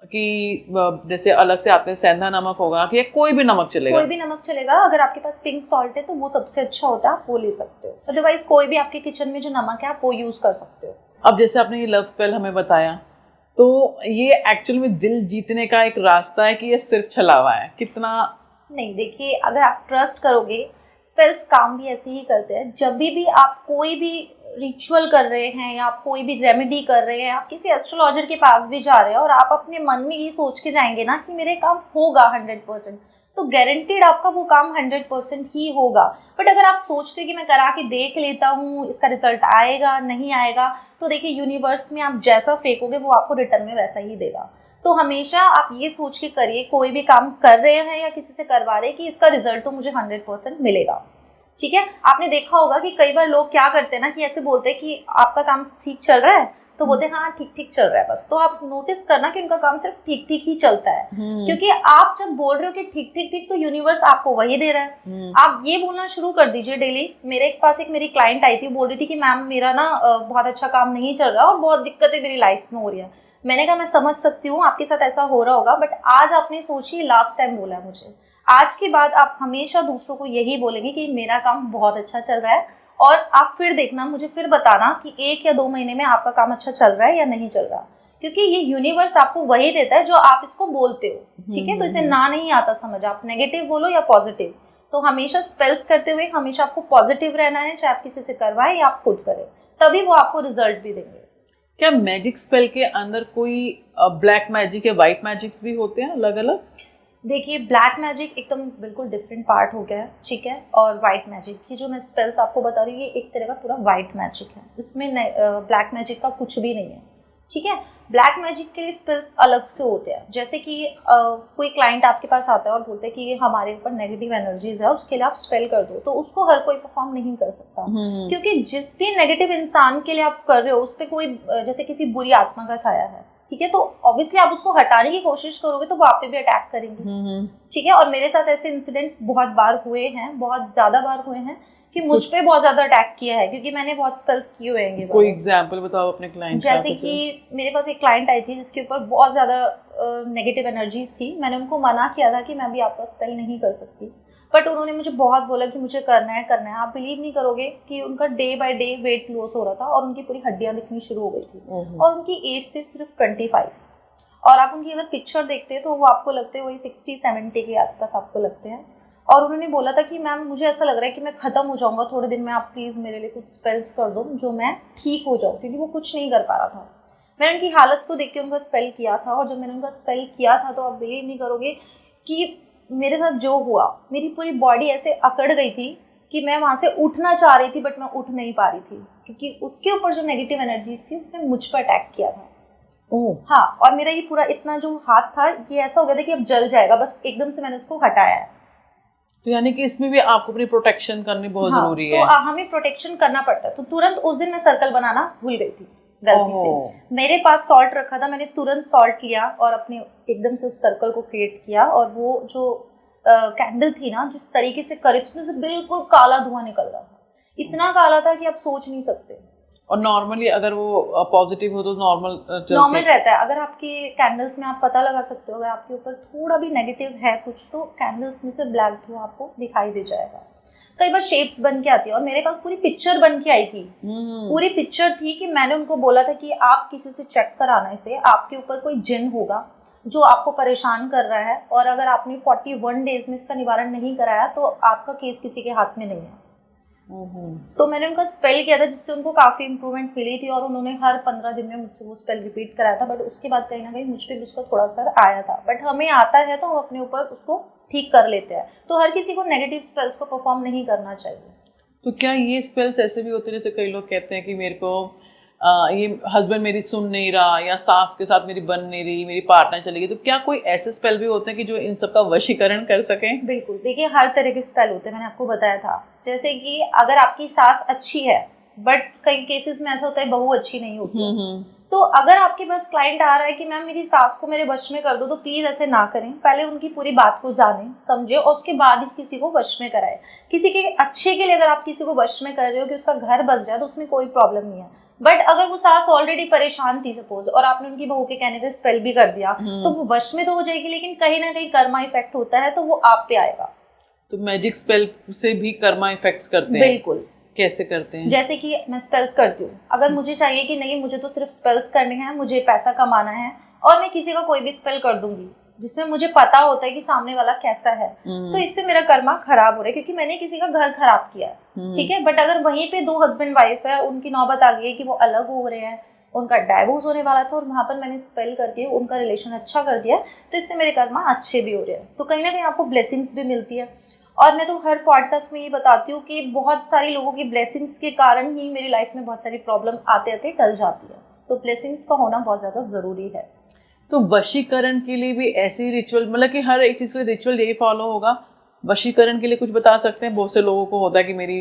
कि जैसे अलग से आते हैं सेंधा नमक होगा, कि कोई भी नमक चलेगा? कोई भी नमक चलेगा। अगर आपके पास पिंक सॉल्ट है तो वो सबसे अच्छा होता है, आप वो ले सकते हो। अदरवाइज कोई भी आपके किचन में जो नमक है आप वो यूज कर सकते हो। अब जैसे आपने ये लव स्पेल हमें बताया, तो ये एक्चुअल में दिल जीतने का एक रास्ता है कि ये सिर्फ छलावा है? कितना नहीं, देखिए अगर आप ट्रस्ट करोगे, स्पेल्स काम भी ऐसे ही करते हैं। जब भी आप कोई भी रिचुअल कर रहे हैं या आप कोई भी रेमेडी कर रहे हैं, आप किसी एस्ट्रोलॉजर के पास भी जा रहे हैं और आप अपने मन में ये सोच के जाएंगे ना कि मेरे काम होगा 100%, तो गारंटीड आपका वो काम 100% ही होगा। बट अगर आप सोचते हैं कि मैं करा के देख लेता हूँ, इसका रिजल्ट आएगा नहीं आएगा, तो देखिए यूनिवर्स में आप जैसा फेंकोगे वो आपको रिटर्न में वैसा ही देगा। तो हमेशा आप ये सोच के करिए, कोई भी काम कर रहे हैं या किसी से करवा रहे हैं, कि इसका रिजल्ट तो मुझे 100% मिलेगा। ठीक है, आपने देखा होगा कि कई बार लोग क्या करते हैं ना, कि ऐसे बोलते हैं कि आपका काम ठीक चल रहा है, तो बोलते हैं हाँ ठीक ठीक चल रहा है बस। तो आप नोटिस करना कि उनका काम सिर्फ ठीक ठीक ही चलता है, क्योंकि आप जब बोल रहे हो कि ठीक ठीक ठीक, तो यूनिवर्स आपको वही दे रहा है। आप ये बोलना शुरू कर दीजिए डेली। मेरे पास एक मेरी क्लाइंट आई थी, बोल रही थी कि मैम मेरा ना बहुत अच्छा काम नहीं चल रहा और बहुत दिक्कतें मेरी लाइफ में हो रही है। मैंने कहा मैं समझ सकती हूँ आपके साथ ऐसा हो रहा होगा, बट आज आपने सोची, लास्ट टाइम बोला है मुझे, आज के बाद आप हमेशा दूसरों को यही बोलेंगे कि मेरा काम बहुत अच्छा चल रहा है, और आप फिर देखना, मुझे फिर बताना कि 1 या 2 महीने में आपका काम अच्छा चल रहा है या नहीं चल रहा, क्योंकि ये यूनिवर्स आपको वही देता है जो आप इसको बोलते हो। ठीक है, तो इसे ना नहीं आता समझ, आप नेगेटिव बोलो या पॉजिटिव। तो हमेशा स्पेल्स करते हुए हमेशा आपको पॉजिटिव रहना है, चाहे आप किसी से करवाएं या आप खुद करें, तभी वो आपको रिजल्ट भी देंगे। क्या मैजिक स्पेल के अंदर कोई ब्लैक मैजिक या वाइट मैजिक्स भी होते हैं अलग अलग? देखिए ब्लैक मैजिक एकदम बिल्कुल डिफरेंट पार्ट हो गया है, ठीक है, और वाइट मैजिक की जो मैं स्पेल्स आपको बता रही हूँ, ये एक तरह का पूरा वाइट मैजिक है, इसमें ब्लैक मैजिक का कुछ भी नहीं है। ठीक है, ब्लैक मैजिक के लिए स्पेल्स अलग से होते हैं। जैसे कि कोई क्लाइंट आपके पास आता है और बोलते हैं कि हमारे ऊपर नेगेटिव एनर्जीज है, उसके लिए आप स्पेल कर दो, तो उसको हर कोई परफॉर्म नहीं कर सकता, क्योंकि जिस भी नेगेटिव इंसान के लिए आप कर रहे हो उस पर कोई जैसे किसी बुरी आत्मा का साया है, ठीक है, तो ऑब्वियसली आप उसको हटाने की कोशिश करोगे तो वो आप पे भी अटैक करेंगे। ठीक है, और मेरे साथ ऐसे इंसिडेंट बहुत बार हुए हैं, बहुत ज्यादा बार हुए हैं कि मुझ पे बहुत ज्यादा अटैक किया है, क्योंकि मैंने बहुत स्पेल्स किए हुए हैं। कोई एग्जांपल बताओ अपने क्लाइंट का। जैसे कि मेरे पास एक क्लाइंट आई थी जिसके ऊपर बहुत ज्यादा नेगेटिव एनर्जीज थी। मैंने उनको मना किया था कि मैं भी आपका स्पेल नहीं कर सकती, बट उन्होंने मुझे बहुत बोला कि मुझे करना है करना है। आप बिलीव नहीं करोगे कि उनका day by day weight loss हो रहा था और उनकी पूरी हड्डियां दिखनी शुरू हो गई थी, और उनकी एज थी सिर्फ 25, और आप उनकी अगर पिक्चर देखते हैं तो वो आपको लगते हैं वही 60-70 के आसपास आपको लगते हैं। और उन्होंने बोला था कि मैम मुझे ऐसा लग रहा है कि मैं ख़त्म हो जाऊंगा थोड़े दिन में, आप प्लीज़ मेरे लिए कुछ स्पेल्स कर दो जो मैं ठीक हो जाऊँ, क्योंकि वो कुछ नहीं कर पा रहा था। मैंने उनकी हालत को देख के उनका स्पेल किया था, और जब मैंने उनका स्पेल किया था तो आप बिलीव नहीं करोगे कि मेरे साथ जो हुआ, मेरी पूरी बॉडी ऐसे अकड़ गई थी कि मैं वहाँ से उठना चाह रही थी बट मैं उठ नहीं पा रही थी, क्योंकि उसके ऊपर जो नेगेटिव एनर्जीज थी उसने मुझ पर अटैक किया था। हाँ, और मेरा ये पूरा इतना जो हाथ था ये ऐसा हो गया था कि अब जल जाएगा, बस एकदम से मैंने उसको हटाया है। तो यानी कि इसमें भी आपको अपनी प्रोटेक्शन करनी बहुत जरूरी है। तो हमें प्रोटेक्शन करना पड़ता है। तो तुरंत उस दिन मैं सर्कल बनाना भूल गई थी गलती से। मेरे पास सॉल्ट रखा था, मैंने तुरंत सॉल्ट लिया और अपने एकदम से उस सर्कल को क्रिएट किया, और वो जो कैंडल थी ना, जिस तरीके से करे उसमें से बिल्कुल काला धुआं निकल रहा था, इतना काला था कि आप सोच नहीं सकते। और नॉर्मली अगर वो पॉजिटिव हो तो नॉर्मल रहता है। अगर आपके कैंडल्स में आप पता लगा सकते हो, अगर आपके ऊपर थोड़ा भी नेगेटिव है कुछ, तो कैंडल्स में से ब्लैक धुआं आपको दिखाई दे जाएगा। कई बार शेप्स बन के आती है, और मेरे पास पूरी पिक्चर बन के आई थी। पूरी पिक्चर थी कि मैंने उनको बोला था कि आप किसी से चेक कराने से आपके ऊपर कोई जिन होगा जो आपको परेशान कर रहा है, और अगर आपने 41 डेज में इसका निवारण नहीं कराया तो आपका केस किसी के हाथ में नहीं है। तो मैंने उनका स्पेल किया था जिससे उनको काफ़ी इंप्रूवमेंट मिली थी, और उन्होंने हर 15 दिन में मुझसे वो स्पेल रिपीट कराया था। बट उसके बाद कहीं ना कहीं मुझ पर भी उसका थोड़ा असर आया था। बट हमें आता है तो हम अपने ऊपर उसको ठीक कर लेते हैं। तो हर किसी को नेगेटिव स्पेल्स को परफॉर्म नहीं करना चाहिए। तो क्या ये स्पेल्स ऐसे भी होते हैं जैसे कई लोग कहते हैं कि मेरे को ये हस्बैंड मेरी सुन नहीं रहा या सास के साथ मेरी बन नहीं रही, मेरी पार्टनर चली गई, तो क्या कोई ऐसे स्पेल भी होते हैं कि जो इन सब का वशीकरण कर सकें? बिल्कुल, देखिए हर तरह के स्पेल होते हैं, मैंने आपको बताया था। जैसे कि अगर आपकी सास अच्छी है बट कई केसेस में ऐसा होता है बहू अच्छी नहीं होती है, तो अगर आपके पास क्लाइंट आ रहा है कि मैम मेरी सास को मेरे वश में कर दो, तो प्लीज ऐसे ना करें। पहले उनकी पूरी बात को जाने समझे और उसके बाद ही किसी को वश में कराए। किसी के अच्छे के लिए अगर आप किसी को वश में कर रहे हो कि उसका घर बस जाए, तो उसमें कोई प्रॉब्लम नहीं है। बट अगर वो सास ऑलरेडी परेशान थी सपोज, और आपने उनकी बहू के कहने पे स्पेल भी कर दिया, तो वो वश में तो हो जाएगी, लेकिन कहीं ना कहीं कर्मा इफेक्ट होता है, तो वो आप पे आएगा। तो मैजिक स्पेल से भी कर्मा इफेक्ट्स करते हैं? बिल्कुल। कैसे करते हैं? जैसे कि मैं स्पेल्स करती हूँ, अगर मुझे चाहिए कि नहीं मुझे तो सिर्फ स्पेल्स करने हैं, मुझे पैसा कमाना है, और मैं किसी का कोई भी स्पेल कर दूंगी जिसमें मुझे पता होता है कि सामने वाला कैसा है, तो इससे मेरा कर्मा खराब हो रहा है, क्योंकि मैंने किसी का घर खराब किया है। ठीक है, बट अगर वहीं पे दो हस्बैंड वाइफ है, उनकी नौबत आ गई है कि वो अलग हो रहे हैं, उनका डाइवोर्स होने वाला था, और वहां पर मैंने स्पेल करके उनका रिलेशन अच्छा कर दिया, तो इससे मेरे कर्मा अच्छे भी हो रहे हैं। तो कहीं ना कहीं आपको ब्लेसिंग्स भी मिलती है। और मैं तो हर पॉडकास्ट में ये बताती हूँ कि बहुत सारी लोगों की ब्लेसिंग्स के कारण ही मेरी लाइफ में बहुत सारी प्रॉब्लम आते आते टल जाती है। तो ब्लेसिंग्स का होना बहुत ज़्यादा ज़रूरी है। तो वशीकरण के लिए भी ऐसी रिचुअल, मतलब कि हर एक चीज़ के रिचुअल यही फॉलो होगा? वशीकरण के लिए कुछ बता सकते हैं? बहुत से लोगों को होता है कि मेरी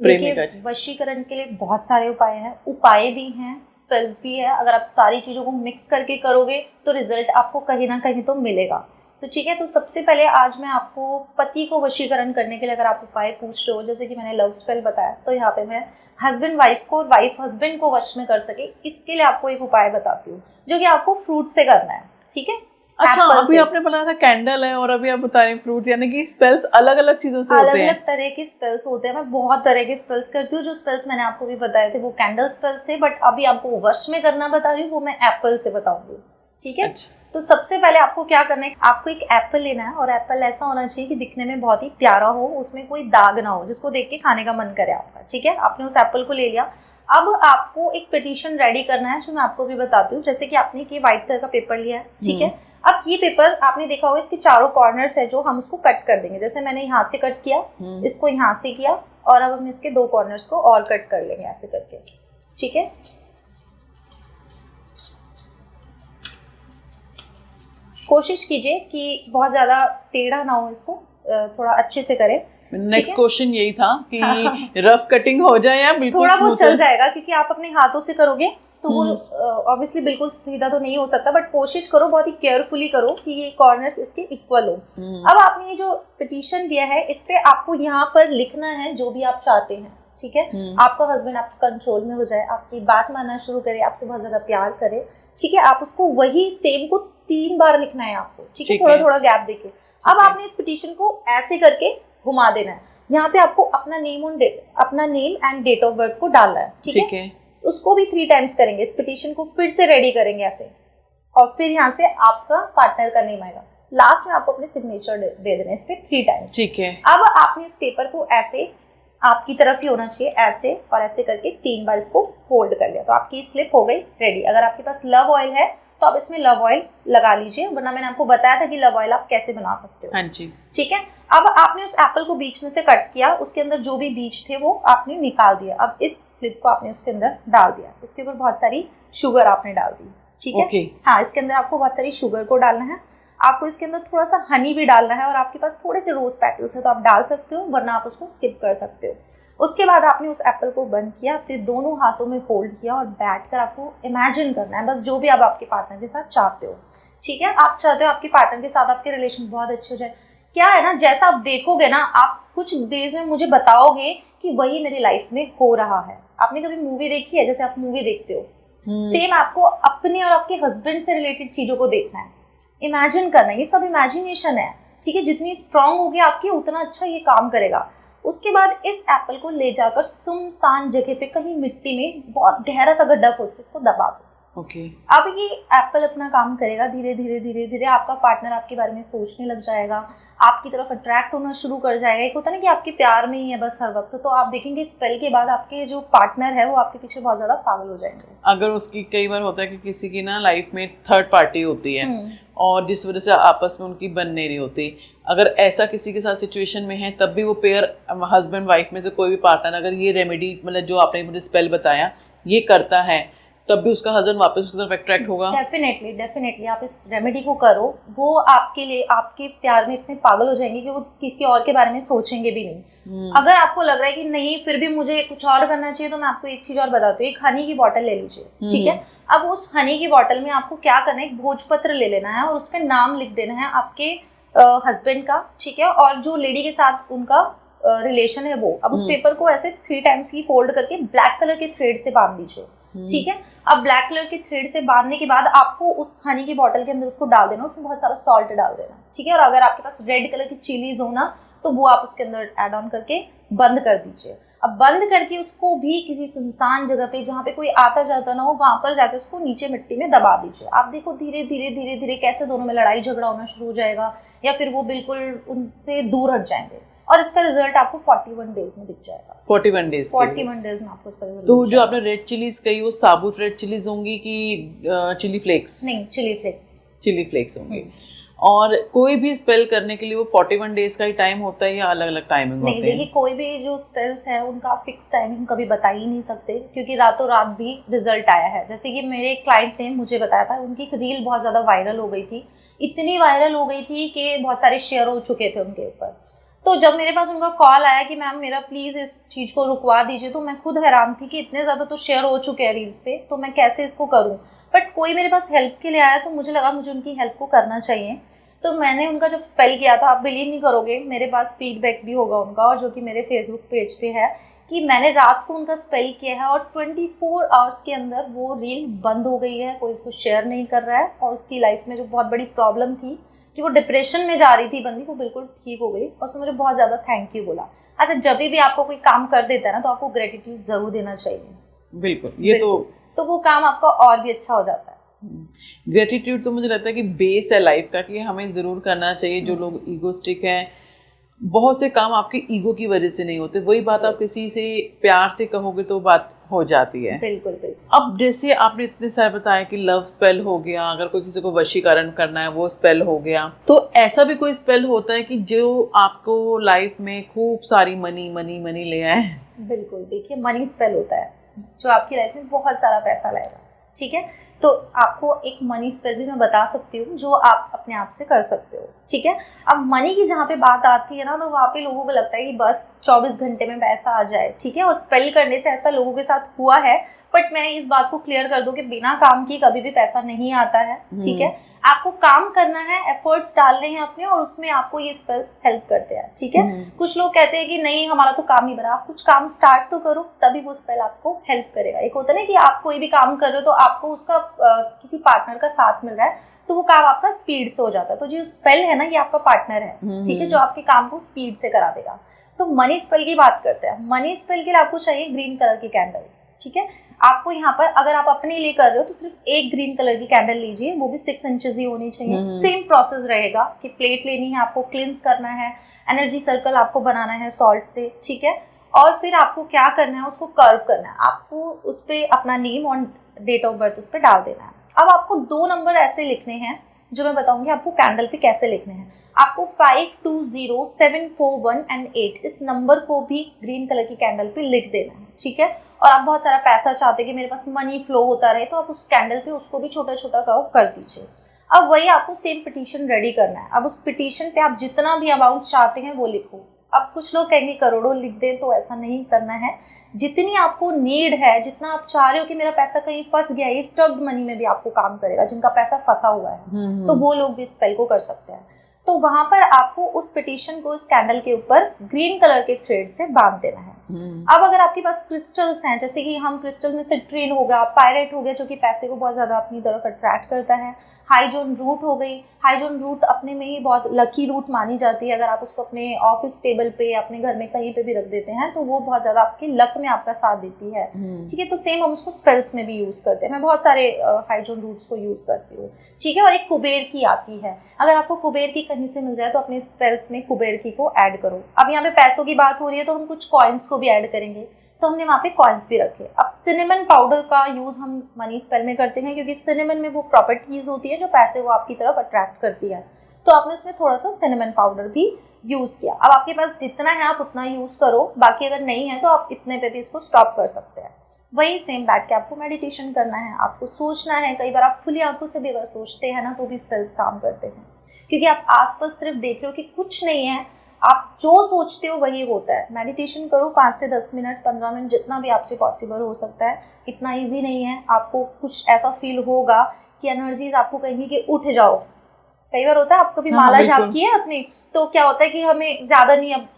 प्रेमिका। वशीकरण के लिए बहुत सारे उपाय हैं, उपाय भी हैं, स्पेल्स भी है। अगर आप सारी चीज़ों को मिक्स करके करोगे तो रिजल्ट आपको कहीं ना कहीं तो मिलेगा। तो ठीक है, तो सबसे पहले आज मैं आपको पति को वशीकरण करने के लिए अगर आप उपाय पूछ रहे हो, जैसे कि मैंने लव स्पेल बताया, तो यहाँ पे मैं हस्बैंड वाइफ को और वाइफ हस्बैंड को वश में कर सके, इसके लिए आपको एक उपाय बताती हूँ, जो कि आपको फ्रूट से करना है। ठीक है, अच्छा, अभी आपने बताया था कैंडल है, और अभी आप बता रहे हैं फ्रूट, यानी कि स्पेल्स अलग अलग चीजों से होते हैं? अलग अलग तरह के स्पेल्स होते हैं। मैं बहुत तरह के स्पेल्स करती हूँ। जो स्पेल्स मैंने आपको भी बताए थे वो कैंडल स्पेल्स थे, बट अभी आपको वश में करना बता रही हूँ, वो मैं एप्पल से बताऊंगी। ठीक है, अच्छा। तो सबसे पहले आपको क्या करना है, आपको एक एप्पल लेना है, और एप्पल ऐसा होना चाहिए कि दिखने में बहुत ही प्यारा हो, उसमें कोई दाग ना हो, जिसको देख के खाने का मन करे आपका। ठीक है, आपने उस एप्पल को ले लिया। अब आपको एक पिटीशन रेडी करना है, जो मैं आपको भी बताती हूँ। जैसे कि आपने ये व्हाइट कलर का पेपर लिया है, ठीक है। अब ये पेपर आपने देखा होगा, इसके चारों कॉर्नर्स है जो हम उसको कट कर देंगे। जैसे मैंने यहाँ से कट किया, इसको यहाँ से किया, और अब हम इसके दो कॉर्नर्स को और कट कर लेंगे ऐसे करके। ठीक है, कोशिश कीजिए कि बहुत ज्यादा टेढ़ा ना हो, इसको थोड़ा अच्छे से करें। नेक्स्ट क्वेश्चन यही था कि रफ कटिंग हो जाए या बिल्कुल थोड़ा बहुत चल जाएगा, क्योंकि आप अपने हाथों से करोगे तो वो ऑब्वियसली बिल्कुल सीधा तो नहीं हो सकता, बट कोशिश करो, बहुत ही केयरफुली करो कि ये कॉर्नर्स इसके इक्वल हो। अब आपने ये जो पिटीशन दिया है, इस पे आपको यहाँ पर लिखना है जो भी आप चाहते हैं। ठीक है, आपका हस्बैंड आपके कंट्रोल में हो जाए, आपकी बात मानना शुरू करे, आपसे बहुत ज्यादा प्यार करे। ठीक है, आप उसको वही सेम को 3 बार लिखना है आपको। ठीक है, थोड़ा थोड़ा गैप देके। अब आपने इस पिटीशन को ऐसे करके घुमा देना है। यहाँ पे आपको अपना name and date of birth को डालना है। ठीक है, उसको भी 3 टाइम्स करेंगे। इस पिटीशन को फिर से रेडी करेंगे ऐसे, और फिर यहाँ से आपका पार्टनर का नेम आएगा। लास्ट में आपको अपने सिग्नेचर दे देना इस पे 3 टाइम्स। ठीक है, अब आपने इस पेपर को ऐसे आपकी तरफ ही होना चाहिए, ऐसे और ऐसे करके 3 बार इसको फोल्ड कर लिया, तो आपकी स्लिप हो गई रेडी। अगर आपके पास लव ऑयल है तो आप इसमें लव ऑयल लगा लीजिए, वरना मैंने आपको बताया था कि लव ऑयल आप कैसे बना सकते हो। हाँ जी। ठीक है, अब आपने उस एप्पल को बीच में से कट किया, उसके अंदर जो भी बीज थे वो आपने निकाल दिया। अब इस स्लिप को आपने उसके अंदर डाल दिया, इसके ऊपर बहुत सारी शुगर आपने डाल दी। ठीक है, हाँ, इसके अंदर आपको बहुत सारी शुगर को डालना है। आपको इसके अंदर थोड़ा सा हनी भी डालना है, और आपके पास थोड़े से रोज पेटल्स है तो आप डाल सकते हो, वरना आप उसको स्किप कर सकते हो। उसके बाद आपने उस एप्पल को बंद किया, फिर दोनों हाथों में होल्ड किया, और बैठकर आपको इमेजिन करना है बस जो भी आप आपके पार्टनर के साथ चाहते हो। ठीक है, आप चाहते हो आपके पार्टनर के साथ आपके रिलेशन बहुत अच्छे हो जाए। क्या है ना, जैसा आप देखोगे ना, आप कुछ डेज में मुझे बताओगे कि वही मेरी लाइफ में हो रहा है। आपने कभी मूवी देखी है, जैसे आप मूवी देखते हो, सेम आपको अपने और आपके हस्बैंड से रिलेटेड चीजों को देखना है, इमेजिन करना है। ये सब इमेजिनेशन है। ठीक है, जितनी स्ट्रांग होगी आपकी, उतना अच्छा ये काम करेगा। उसके बाद इस एप्पल को ले जाकर सुनसान जगह पे, कहीं मिट्टी में बहुत गहरा सा गड्ढा खोद के इसको दबा दो। ओके। अब ये एप्पल अपना काम करेगा, धीरे धीरे धीरे धीरे आपका पार्टनर आपके बारे में सोचने लग जाएगा, आपकी तरफ अट्रैक्ट होना शुरू कर जाएगा। एक होता है ना कि आपके प्यार में ही है बस हर वक्त, तो आप देखेंगे स्पेल के बाद आपके जो पार्टनर है वो आपके पीछे बहुत ज्यादा पागल हो जाएंगे। अगर उसकी कई बार होता है कि किसी की ना लाइफ में थर्ड पार्टी होती है और जिस वजह से आपस में उनकी बन नहीं रही होती, अगर ऐसा किसी के साथ सिचुएशन में है, तब भी वो पेयर हस्बैंड वाइफ में से कोई भी पार्टनर अगर ये रेमेडी, मतलब जो आपने मुझे स्पेल बताया, ये करता है, तब भी उसका हस्बैंड वापस उसकी तरफ अट्रैक्ट होगा? डेफिनेटली आप इस रेमेडी को करो, वो आपके लिए आपके प्यार में इतने पागल हो जाएंगे कि वो किसी और के बारे में सोचेंगे भी नहीं। अगर आपको लग रहा है कि नहीं फिर भी मुझे कुछ और करना चाहिए, तो मैं आपको एक चीज और बताती हूँ। एक हनी की बोतल ले लीजिए, ठीक है। अब उस हनी की बोतल में आपको क्या करना है, एक भोजपत्र ले लेना है और उस पर नाम लिख देना है आपके हस्बैंड का, ठीक है, और जो लेडी के साथ उनका रिलेशन है वो। अब उस पेपर को ऐसे 3 टाइम्स की फोल्ड करके ब्लैक कलर के थ्रेड से बांध दीजिए, ठीक है। अब ब्लैक कलर के थ्रेड से बांधने के बाद आपको उस हनी की बोतल के अंदर उसको डाल देना, उसमें बहुत सारा सॉल्ट डाल देना, ठीक है। और अगर आपके पास रेड कलर की चिलीज हो ना, तो वो आप उसके अंदर ऐड ऑन करके बंद कर दीजिए। अब बंद करके उसको भी किसी सुनसान जगह पे जहाँ पे कोई आता जाता ना हो, वहां पर जाके उसको नीचे मिट्टी में दबा दीजिए। आप देखो धीरे धीरे कैसे दोनों में लड़ाई झगड़ा होना शुरू हो जाएगा, या फिर वो बिल्कुल उनसे दूर हट जाएंगे। और इसका रिजल्ट आपको 41 डेज में दिख जाएगा। 41 डेज में आपको इसका रिजल्ट। तो जो आपने रेड चिलीज कही, वो साबुत रेड चिलीज होंगी कि चिली फ्लेक्स? नहीं, चिली फ्लेक्स होंगे। और कोई भी स्पेल करने के लिए वो 41 डेज का ही टाइम होता है या अलग अलग टाइमिंग होते हैं? नहीं, देखिए कोई भी जो स्पेल्स है उनका फिक्स टाइमिंग कभी बता ही नहीं सकते, क्योंकि रातों रात भी रिजल्ट आया है। जैसे कि मेरे एक क्लाइंट ने मुझे बताया था, उनकी एक रील बहुत ज़्यादा वायरल हो गई थी, इतनी वायरल हो गई थी कि बहुत सारे शेयर हो चुके थे उनके ऊपर। तो जब मेरे पास उनका कॉल आया कि मैम मेरा प्लीज़ इस चीज़ को रुकवा दीजिए, तो मैं खुद हैरान थी कि इतने ज़्यादा तो शेयर हो चुके हैं रील्स पे, तो मैं कैसे इसको करूं। बट कोई मेरे पास हेल्प के लिए आया, तो मुझे लगा मुझे उनकी हेल्प को करना चाहिए। तो मैंने उनका जब स्पेल किया था, आप बिलीव नहीं करोगे, मेरे पास फीडबैक भी होगा उनका, और जो कि मेरे फेसबुक पेज पे है, कि मैंने रात को उनका स्पेल किया है और 24 आवर्स के अंदर वो रील बंद हो गई है, कोई इसको शेयर नहीं कर रहा है। और उसकी लाइफ में जो बहुत बड़ी प्रॉब्लम थी कि वो डिप्रेशन में जा रही थी बंदी, वो बिल्कुल ठीक हो गई। और उसने मुझे बहुत ज़्यादा थैंक यू बोला। अच्छा, जब भी आपको कोई काम कर देता है ना, तो आपको ग्रेटिट्यूड ज़रूर देना चाहिए। बिल्कुल, ये तो वो काम आपका और भी अच्छा हो जाता है। ग्रेटिट्यूड तो मुझे लगता है कि बेस है लाइफ का, कि हमें ज़रूर करना चाहिए। जो लोग ईगोस्टिक हैं, बहुत से काम आपके ईगो की वजह से नहीं होते, वही बात आप किसी से प्यार से कहोगे तो बात हो जाती है। बिल्कुल। अब जैसे आपने इतने सारे बताया कि लव स्पेल हो गया, अगर कोई किसी को वशीकरण करना है वो स्पेल हो गया, तो ऐसा भी कोई स्पेल होता है कि जो आपको लाइफ में खूब सारी मनी ले आए? बिल्कुल, देखिए मनी स्पेल होता है जो आपकी लाइफ में बहुत सारा पैसा लाएगा, ठीक है। तो आपको एक मनी स्पेल भी मैं बता सकती हूँ जो आप अपने आप से कर सकते हो, ठीक है। अब मनी की जहाँ पे बात आती है ना, तो वहाँ पे लोगों को लगता है कि बस 24 घंटे में पैसा आ जाए, ठीक है। और स्पेल करने से ऐसा लोगों के साथ हुआ है, बट मैं इस बात को क्लियर कर दूं कि बिना काम की कभी भी पैसा नहीं आता है, ठीक है। आपको काम करना है, एफर्ट्स डालने हैं अपने, और उसमें आपको ये स्पेल्स हेल्प करते हैं, ठीक है। कुछ लोग कहते हैं कि नहीं हमारा तो काम नहीं बना, आप कुछ काम स्टार्ट तो करो, तभी वो स्पेल आपको हेल्प करेगा। एक होता है ना कि आप कोई भी काम कर रहे हो तो आपको उसका किसी पार्टनर का साथ मिल रहा है, तो वो काम आपका स्पीड से हो जाता है। तो जो स्पेल है ना, ये आपका पार्टनर है, ठीक है, जो आपके काम को स्पीड से करा देगा। तो मनी स्पेल की बात करते हैं। मनी स्पेल के लिए आपको चाहिए ग्रीन कलर की कैंडल, ठीक है। आपको यहाँ पर अगर आप अपने लिए कर रहे हो तो सिर्फ एक ग्रीन कलर की कैंडल लीजिए, वो भी 6 इंचेस ही होनी चाहिए। सेम प्रोसेस रहेगा कि प्लेट लेनी है, आपको क्लींस करना है, एनर्जी सर्कल आपको बनाना है सॉल्ट से, ठीक है। और फिर आपको क्या करना है, उसको कर्व करना है। आपको उस पर अपना नेम और डेट ऑफ बर्थ उस पर डाल देना है। अब आपको 2 नंबर ऐसे लिखने हैं जो मैं बताऊंगी आपको कैंडल पे कैसे लिखने हैं। आपको 5, 2, 0, 7, 4, 1 एंड 8 इस नंबर को भी ग्रीन कलर की कैंडल पे लिख देना है, ठीक है। और आप बहुत सारा पैसा चाहते हैं कि मेरे पास मनी फ्लो होता रहे, तो आप उस कैंडल पे उसको भी छोटा छोटा कर्व कर दीजिए। अब वही आपको सेम पिटीशन रेडी करना है। अब उस पिटीशन पे आप जितना भी अमाउंट चाहते हैं वो लिखो। अब कुछ लोग कहेंगे करोड़ों लिख दें, तो ऐसा नहीं करना है। जितनी आपको नीड है, जितना आप चाह रहे हो कि मेरा पैसा कहीं फंस गया है, स्टब्ड मनी में भी आपको काम करेगा, जिनका पैसा फंसा हुआ है, तो वो लोग भी स्पेल को कर सकते हैं। तो वहां पर आपको उस पिटीशन को इस कैंडल के ऊपर ग्रीन कलर के थ्रेड से बांध देना है। अब अगर आपके पास क्रिस्टल्स हैं, जैसे कि हम क्रिस्टल में सिट्रीन हो गया, पायरेट हो गया, जो कि पैसे को बहुत ज्यादा अपनी तरफ अट्रैक्ट करता है, हाइजोन रूट हो गई। हाइजोन रूट अपने में ही बहुत लकी रूट मानी जाती है। अगर आप उसको अपने ऑफिस टेबल पे, अपने घर में कहीं पे भी रख देते हैं, तो वो बहुत ज्यादा आपके लक में आपका साथ देती है, ठीक है। तो सेम हम उसको स्पेल्स में भी यूज करते हैं। मैं बहुत सारे हाइजोन रूट्स को यूज करती हूँ, ठीक है। और एक कुबेर की आती है, अगर आपको कुबेर की कहीं से मिल जाए तो अपने स्पेल्स में कुबेर की को ऐड करो। अब यहाँ पे पैसों की बात हो रही है, तो हम कुछ कॉइन्स को भी ऐड करेंगे, तो हमने वहाँ पे कॉइन्स भी रखे। अब सिनेमन पाउडर का यूज हम मनी स्पेल में करते हैं, क्योंकि सिनेमन में वो प्रॉपर्टीज होती है जो पैसे को आपकी तरफ अट्रैक्ट करती है। तो आपने उसमें थोड़ा सा सिनेमन पाउडर भी यूज किया। अब आपके पास जितना है आप उतना यूज करो, बाकी अगर नहीं है तो आप इतने पे भी इसको स्टॉप कर सकते हैं। वही सेम बैठ के आपको मेडिटेशन करना है, आपको सोचना है। कई बार आप खुली आंखों से भी अगर सोचते हैं ना तो भी स्पेल्स काम करते हैं, क्योंकि आप आसपास सिर्फ देख रहे हो कि कुछ नहीं है, आप जो सोचते हो वही होता है। मेडिटेशन करो 5 से 10 मिनट, 15 मिनट, जितना भी आपसे पॉसिबल हो सकता है। इतना ईजी नहीं है, आपको कुछ ऐसा फील होगा कि एनर्जीज आपको कहेंगी कि उठ जाओ। कई बार होता है, आप कभी हाँ, माला बिल्कुल। जाप की है अपनी, तो क्या होता है कि हमें ज्यादा नहीं, अब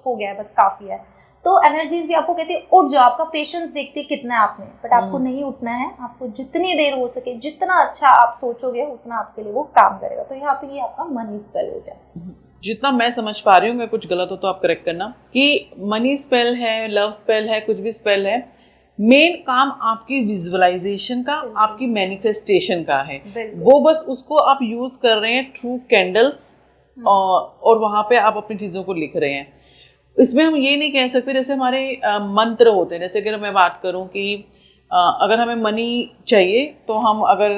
हो गया है, बस काफी है। तो एनर्जीज भी आपको कहती है उठ जाओ, आपका पेशेंस देखती है कितना है आप में, बट आपको नहीं उठना है। आपको जितनी देर हो सके, जितना अच्छा आप सोचोगे उतना आपके लिए वो काम करेगा। तो यहाँ पे ये आपका मनी स्पेल हो गया। जितना मैं समझ पा रही हूँ, मैं कुछ गलत हो तो आप करेक्ट करना, कि मनी स्पेल है, लव स्पेल है, कुछ भी स्पेल है, मेन काम आपकी विजुअलाइजेशन का, आपकी मैनिफेस्टेशन का है। वो बस उसको आप यूज कर रहे हैं थ्रू कैंडल्स, और वहां पे आप अपनी चीजों को लिख रहे हैं। इसमें हम ये नहीं कह सकते, जैसे हमारे मंत्र होते हैं, जैसे अगर मैं बात करूं कि अगर हमें मनी चाहिए तो हम अगर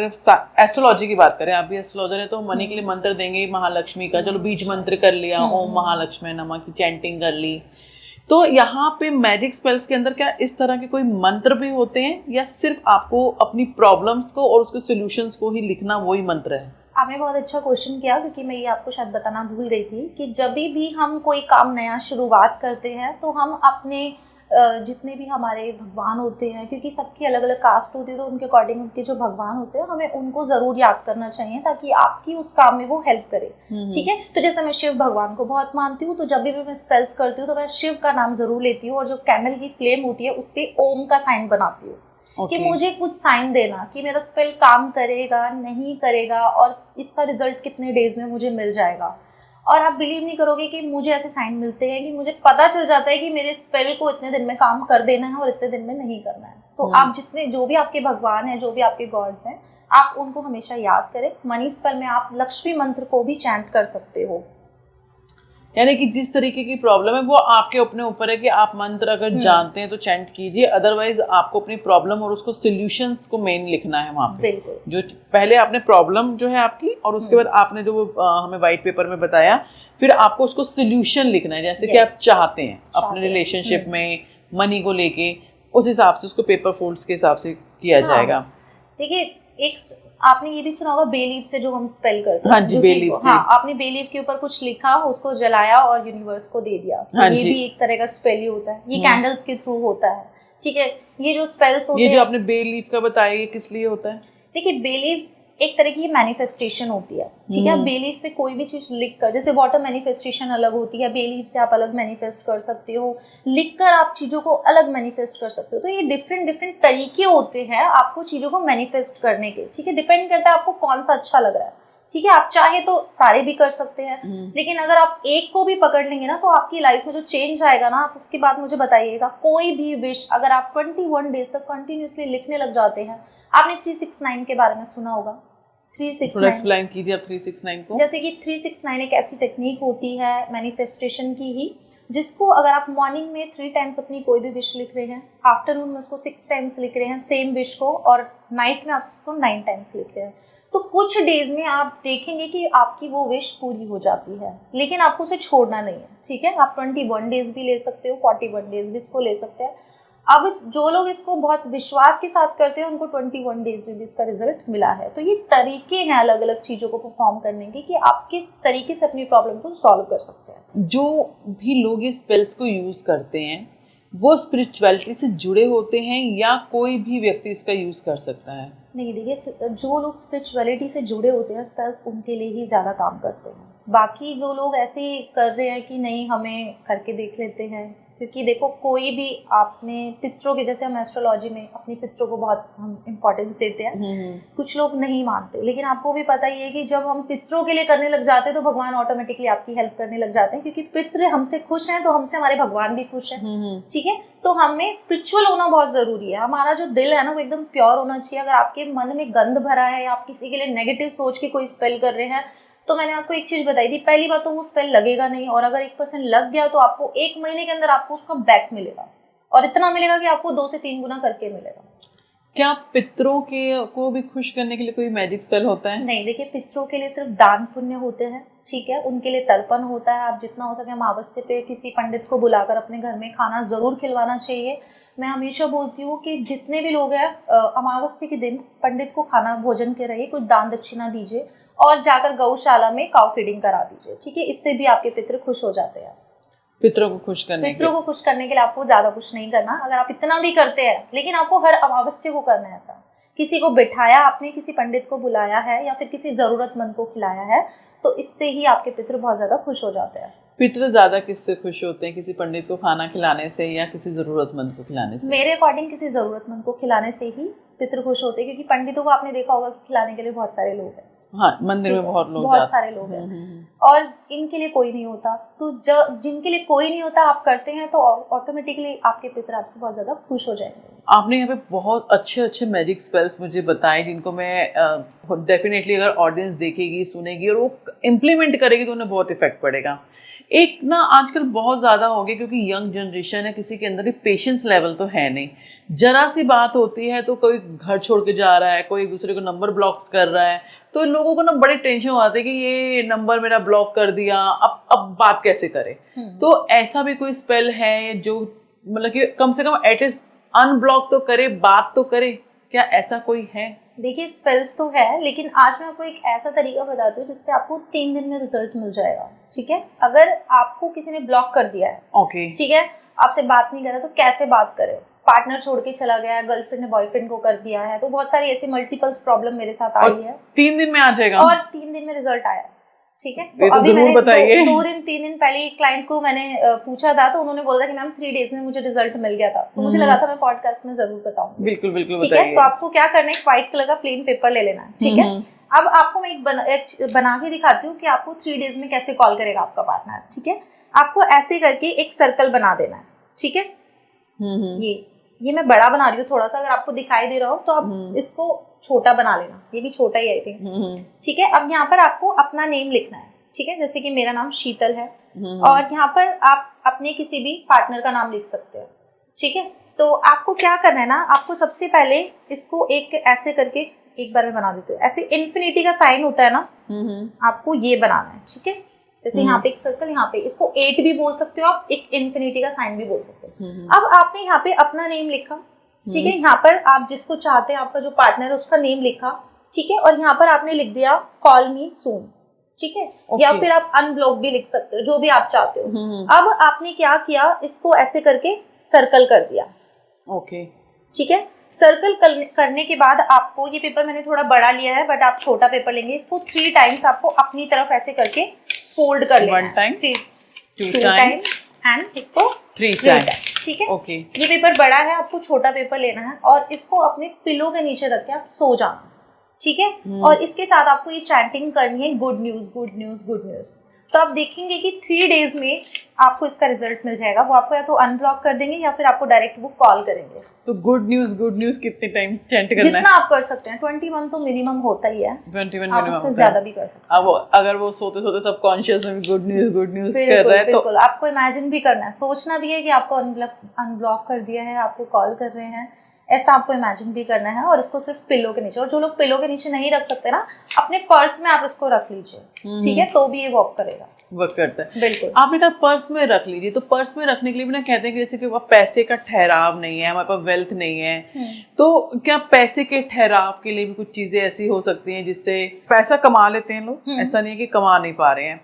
एस्ट्रोलॉजी की बात करें, आप भी एस्ट्रोलॉजर है, तो मनी के लिए मंत्र देंगे महालक्ष्मी का, चलो बीज मंत्र कर लिया, ओम महालक्ष्मी नमः की चैंटिंग कर ली। तो यहाँ पे मैजिक स्पेल्स के अंदर क्या इस तरह के कोई मंत्र भी होते हैं, या सिर्फ आपको अपनी प्रॉब्लम्स को और उसके सॉल्यूशंस को ही लिखना वही मंत्र है? आपने बहुत अच्छा क्वेश्चन किया, क्योंकि मैं ये आपको शायद बताना भूल गई थी कि जब भी हम कोई काम नया शुरुआत करते हैं तो हम अपने जितने भी हमारे भगवान होते हैं, क्योंकि सबकी अलग अलग कास्ट होती है, तो उनके अकॉर्डिंग उनके जो भगवान होते हैं हमें उनको ज़रूर याद करना चाहिए, ताकि आपकी उस काम में वो हेल्प करे। ठीक है, तो जैसे मैं शिव भगवान को बहुत मानती हूँ, तो जब भी मैं स्पेल्स करती हूँ तो मैं शिव का नाम ज़रूर लेती हूँ, और जो कैंडल की फ्लेम होती है उस पर ओम का साइन बनाती हूँ कि मुझे कुछ साइन देना कि मेरा स्पेल काम करेगा नहीं करेगा, और इसका रिजल्ट कितने डेज में मुझे मिल जाएगा। और आप बिलीव नहीं करोगे कि मुझे ऐसे साइन मिलते हैं कि मुझे पता चल जाता है कि मेरे स्पेल को इतने दिन में काम कर देना है और इतने दिन में नहीं करना है। तो आप जितने जो भी आपके भगवान हैं, जो भी आपके गॉड्स हैं, आप उनको हमेशा याद करें। मनी स्पेल में आप लक्ष्मी मंत्र को भी चैंट कर सकते हो। यानी कि जिस तरीके की प्रॉब्लम है वो आपके अपने ऊपर है कि आप मंत्र अगर जानते हैं तो चैंट कीजिए, अदरवाइज आपको अपनी प्रॉब्लम और उसको सॉल्यूशंस को मेन लिखना है वहां पे। बिल्कुल। जो पहले आपने प्रॉब्लम जो है आपकी, और उसके बाद आपने जो हमें व्हाइट पेपर में बताया, फिर आपको उसको सॉल्यूशन लिखना है, जैसे कि आप चाहते हैं अपने रिलेशनशिप में मनी को लेके, उस हिसाब से उसको पेपर फोल्ड्स के हिसाब से किया जाएगा। देखिए, एक आपने ये भी सुना होगा बे लीफ से जो हम स्पेल करते हैं। हाँ जी, बे लीफ से। हाँ, आपने बे लीफ के ऊपर कुछ लिखा, उसको जलाया और यूनिवर्स को दे दिया। हाँ, ये भी एक तरह का स्पेल ही होता है। ये कैंडल्स के थ्रू होता है। ठीक है, ये जो स्पेल्स होते हैं, ये जो आपने बे लीफ का बताया, ये किस लिए होता है? देखिए, बे लीफ एक तरह की मैनिफेस्टेशन होती है। ठीक है, बे लीफ पे कोई भी चीज लिखकर, जैसे वाटर मैनिफेस्टेशन अलग होती है, बे लीफ से आप अलग मैनिफेस्ट कर सकते हो, लिखकर आप चीजों को अलग मैनिफेस्ट कर सकते हो। तो ये डिफरेंट डिफरेंट तरीके होते हैं आपको चीजों को मैनिफेस्ट करने के। ठीक है, डिपेंड करता है आपको कौन सा अच्छा लग रहा है। ठीक है, आप चाहे तो सारे भी कर सकते हैं, लेकिन अगर आप एक को भी पकड़ लेंगे ना तो आपकी लाइफ में जो चेंज आएगा ना, आप उसके बाद मुझे बताइएगा। कोई भी विश अगर आप 21 डेज तक कंटिन्यूअसली लिखने लग जाते हैं, आपने 369 के बारे में सुना होगा। 369 एक्सप्लेन कीजिए आप 369 को। जैसे कि 369 एक ऐसी टेक्निक होती है मैनिफेस्टेशन की ही, जिसको अगर आप मॉर्निंग में 3 टाइम्स अपनी कोई भी विश लिख रहे हैं, आफ्टरनून में उसको 6 टाइम्स लिख रहे हैं सेम विश को, और नाइट में आप उसको 9 टाइम्स लिख रहे हैं, तो कुछ डेज में आप देखेंगे कि आपकी वो विश पूरी हो जाती है। लेकिन आपको उसे छोड़ना नहीं है। ठीक है, आप 21 डेज भी ले सकते हो, 41 डेज भी इसको ले सकते हैं। अब जो लोग इसको बहुत विश्वास के साथ करते हैं, उनको 21 डेज में भी इसका रिजल्ट मिला है। तो ये तरीके हैं अलग अलग चीज़ों को परफॉर्म करने के, कि आप किस तरीके से अपनी प्रॉब्लम को सॉल्व कर सकते हैं। जो भी लोग इस स्पेल्स को यूज़ करते हैं वो स्पिरिचुअलिटी से जुड़े होते हैं, या कोई भी व्यक्ति इसका यूज़ कर सकता है? नहीं, देखिए, जो लोग स्पिरिचुअलिटी से जुड़े होते हैं, स्पेल्स उनके लिए ही ज़्यादा काम करते हैं। बाकी जो लोग ऐसे कर रहे हैं कि नहीं हमें करके देख लेते हैं, क्योंकि देखो, कोई भी आपने पितरों के, जैसे हम एस्ट्रोलॉजी में अपनी पितरों को बहुत हम इम्पोर्टेंस देते हैं। कुछ लोग नहीं मानते, लेकिन आपको भी पता ही है कि जब हम पितरों के लिए करने लग जाते हैं तो भगवान ऑटोमेटिकली आपकी हेल्प करने लग जाते हैं, क्योंकि पितृ हमसे खुश हैं तो हमसे हमारे भगवान भी खुश हैं। ठीक है, तो हमें स्पिरिचुअल होना बहुत जरूरी है। हमारा जो दिल है ना, वो एकदम प्योर होना चाहिए। अगर आपके मन में गंद भरा है, आप किसी के लिए नेगेटिव सोच के कोई स्पेल कर रहे हैं, तो मैंने आपको एक चीज बताई थी, पहली बात तो वो स्पेल लगेगा नहीं, और अगर 1% लग गया तो आपको 1 महीने के अंदर आपको उसका बैक मिलेगा, और इतना मिलेगा कि आपको 2 से 3 गुना करके मिलेगा। क्या पितरों के को भी खुश करने के लिए कोई मैजिक स्पेल होता है? नहीं, देखिए पितरों के लिए सिर्फ दान पुण्य होते हैं, ठीक है, उनके लिए तर्पण होता है। आप जितना हो सके अमावस्या पे किसी पंडित को बुलाकर अपने घर में खाना जरूर खिलवाना चाहिए। मैं हमेशा बोलती हूँ कि जितने भी लोग हैं अमावस्या के दिन पंडित को खाना भोजन के रहिए, कुछ दान दक्षिणा दीजिए और जाकर गौशाला में काउ फीडिंग करा दीजिए, ठीक है। इससे भी आपके पितृ खुश हो जाते हैं। पितरों को खुश करने पितरों को खुश करने के लिए आपको ज्यादा कुछ नहीं करना। अगर आप इतना भी करते हैं, लेकिन आपको हर अमावस्या को करना है ऐसा। किसी को बिठाया आपने, किसी पंडित को बुलाया है या फिर किसी जरूरतमंद को खिलाया है, तो इससे ही आपके पितृ बहुत ज्यादा खुश हो जाते हैं। पितृ ज्यादा किससे खुश होते हैं, किसी पंडित को खाना खिलाने से या किसी जरूरतमंद को खिलाने से? मेरे अकॉर्डिंग किसी जरूरतमंद को खिलाने से ही पितृ खुश होते हैं, क्योंकि पंडितों को आपने देखा होगा कि खिलाने के लिए बहुत सारे लोग हैं। हाँ, मंदिर में बहुत सारे लोग हैं और इनके लिए कोई नहीं होता। तो जिनके लिए कोई नहीं होता आप करते हैं तो ऑटोमेटिकली आपके पितृ आपसे बहुत ज्यादा खुश हो जाएंगे। आपने यहाँ पे बहुत अच्छे अच्छे मैजिक स्पेल्स मुझे बताए, जिनको मैं डेफिनेटली अगर ऑडियंस देखेगी, सुनेगी और वो इम्प्लीमेंट करेगी तो उन्हें बहुत इफेक्ट पड़ेगा। एक ना आजकल बहुत ज़्यादा हो गया, क्योंकि यंग जनरेशन है, किसी के अंदर भी पेशेंस लेवल तो है नहीं। जरा सी बात होती है तो कोई घर छोड़ के जा रहा है, कोई एक दूसरे को नंबर ब्लॉक्स कर रहा है, तो लोगों को ना बड़ी टेंशन हो जाती है कि ये नंबर मेरा ब्लॉक कर दिया, अब बात कैसे करे। तो ऐसा भी कोई स्पेल है जो मतलब कि कम से कम एटलीस्ट अनब्लॉक तो करे, बात तो करे, क्या ऐसा कोई है? देखिए स्पेल्स तो है, लेकिन आज मैं आपको एक ऐसा तरीका बताती हूँ जिससे आपको 3 दिन में रिजल्ट मिल जाएगा, ठीक है। अगर आपको किसी ने ब्लॉक कर दिया है, ओके, ठीक है, आपसे बात नहीं कर रहा, तो कैसे बात करें? पार्टनर छोड़ के चला गया, गर्लफ्रेंड ने बॉयफ्रेंड को कर दिया है, तो बहुत सारी ऐसी मल्टीपल्स प्रॉब्लम मेरे साथ आई है। 3 दिन में आ जाएगा? और 3 दिन में रिजल्ट आया, ठीक है। तो अभी मैंने 3 दिन पहले एक क्लाइंट को मैंने पूछा था, तो उन्होंने बोला कि मैम 3 डेज में मुझे रिजल्ट मिल गया था। तो मुझे लगा था मैं पॉडकास्ट में जरूर बताऊंगी। बिल्कुल बिल्कुल, ठीक है। तो आपको क्या करना है, व्हाइट कलर का प्लेन पेपर ले लेना है, ठीक है। अब आपको मैं एक बना के दिखाती हूँ कि आपको 3 डेज में कैसे कॉल करेगा आपका पार्टनर, ठीक है। आपको ऐसे करके एक सर्कल बना देना है, ठीक है। ये मैं बड़ा बना रही हूँ थोड़ा सा, अगर आपको दिखाई दे रहा हो तो आप इसको छोटा बना लेना, ये भी छोटा ही आई थिंक, ठीक है। अब यहाँ पर आपको अपना नेम लिखना है, ठीक है। जैसे कि मेरा नाम शीतल है और यहाँ पर आप अपने किसी भी पार्टनर का नाम लिख सकते हैं, ठीक है। तो आपको क्या करना है ना, आपको सबसे पहले इसको एक ऐसे करके एक बार में बना देते हो, ऐसे इन्फिनिटी का साइन होता है ना, आपको ये बनाना है, ठीक है। जैसे यहाँ पे एक सर्कल, यहाँ पे इसको 8 भी बोल सकते हो आप, एक इन्फिनिटी का साइन भी बोल सकते हो। अब आपने यहाँ पे अपना नेम लिखा, ठीक है। यहाँ पर आप जिसको चाहते हैं, आपका जो पार्टनर है उसका नेम लिखा, ठीक है। और यहाँ पर आपने लिख दिया कॉल मी सून, ठीक है। या फिर आप अनब्लॉक भी लिख सकते हो, जो भी आप चाहते हो। अब आपने क्या किया, इसको ऐसे करके सर्कल कर दिया, ओके, ठीक है। सर्कल करने के बाद आपको, ये पेपर मैंने थोड़ा बड़ा लिया है बट आप छोटा पेपर लेंगे, इसको 3 टाइम्स आपको अपनी तरफ ऐसे करके फोल्ड कर लेना है। 1 टाइम, 2 टाइम एंड इसको 3 टाइम्स, ठीक है। ओके। ये पेपर बड़ा है, आपको छोटा पेपर लेना है और इसको अपने पिलो के नीचे रख के आप सो जाना, ठीक है। और इसके साथ आपको ये चैंटिंग करनी है, good news good news good news. तो आप देखेंगे कि 3 डेज में आपको इसका रिजल्ट मिल जाएगा। वो आपको या तो अनब्लॉक कर देंगे या फिर आपको डायरेक्ट वो कॉल करेंगे। तो गुड न्यूज कितने टाइम चैंट करना है? जितना आप कर सकते हैं, 21 तो मिनिमम होता ही है, 21 आप उससे ज्यादा भी कर सकते हैं। अब अगर वो सोते सोते सबकॉन्शियस में गुड न्यूज कर रहा है, तो बिल्कुल आपको इमेजिन भी करना है, सोचना भी है कि आपको अनब्लॉक कर दिया है, आपको कॉल कर रहे हैं, ऐसा आपको इमेजिन भी करना है। और इसको सिर्फ पिलो के नीचे, और जो लोग पिलो के नीचे नहीं रख सकते ना, अपने पर्स में आप इसको रख लीजिए, ठीक है, तो भी ये वर्क करेगा, वर्क करता है। बिल्कुल। आपने कहा पर्स में रख लीजिए, तो पर्स में रखने के लिए भी ना कहते हैं कि जैसे कि पैसे का ठहराव नहीं है, हमारे पास वेल्थ नहीं है, तो क्या पैसे के ठहराव के लिए भी कुछ चीजें ऐसी हो सकती हैं जिससे पैसा कमा लेते हैं लोग? ऐसा नहीं है कि कमा नहीं पा रहे हैं,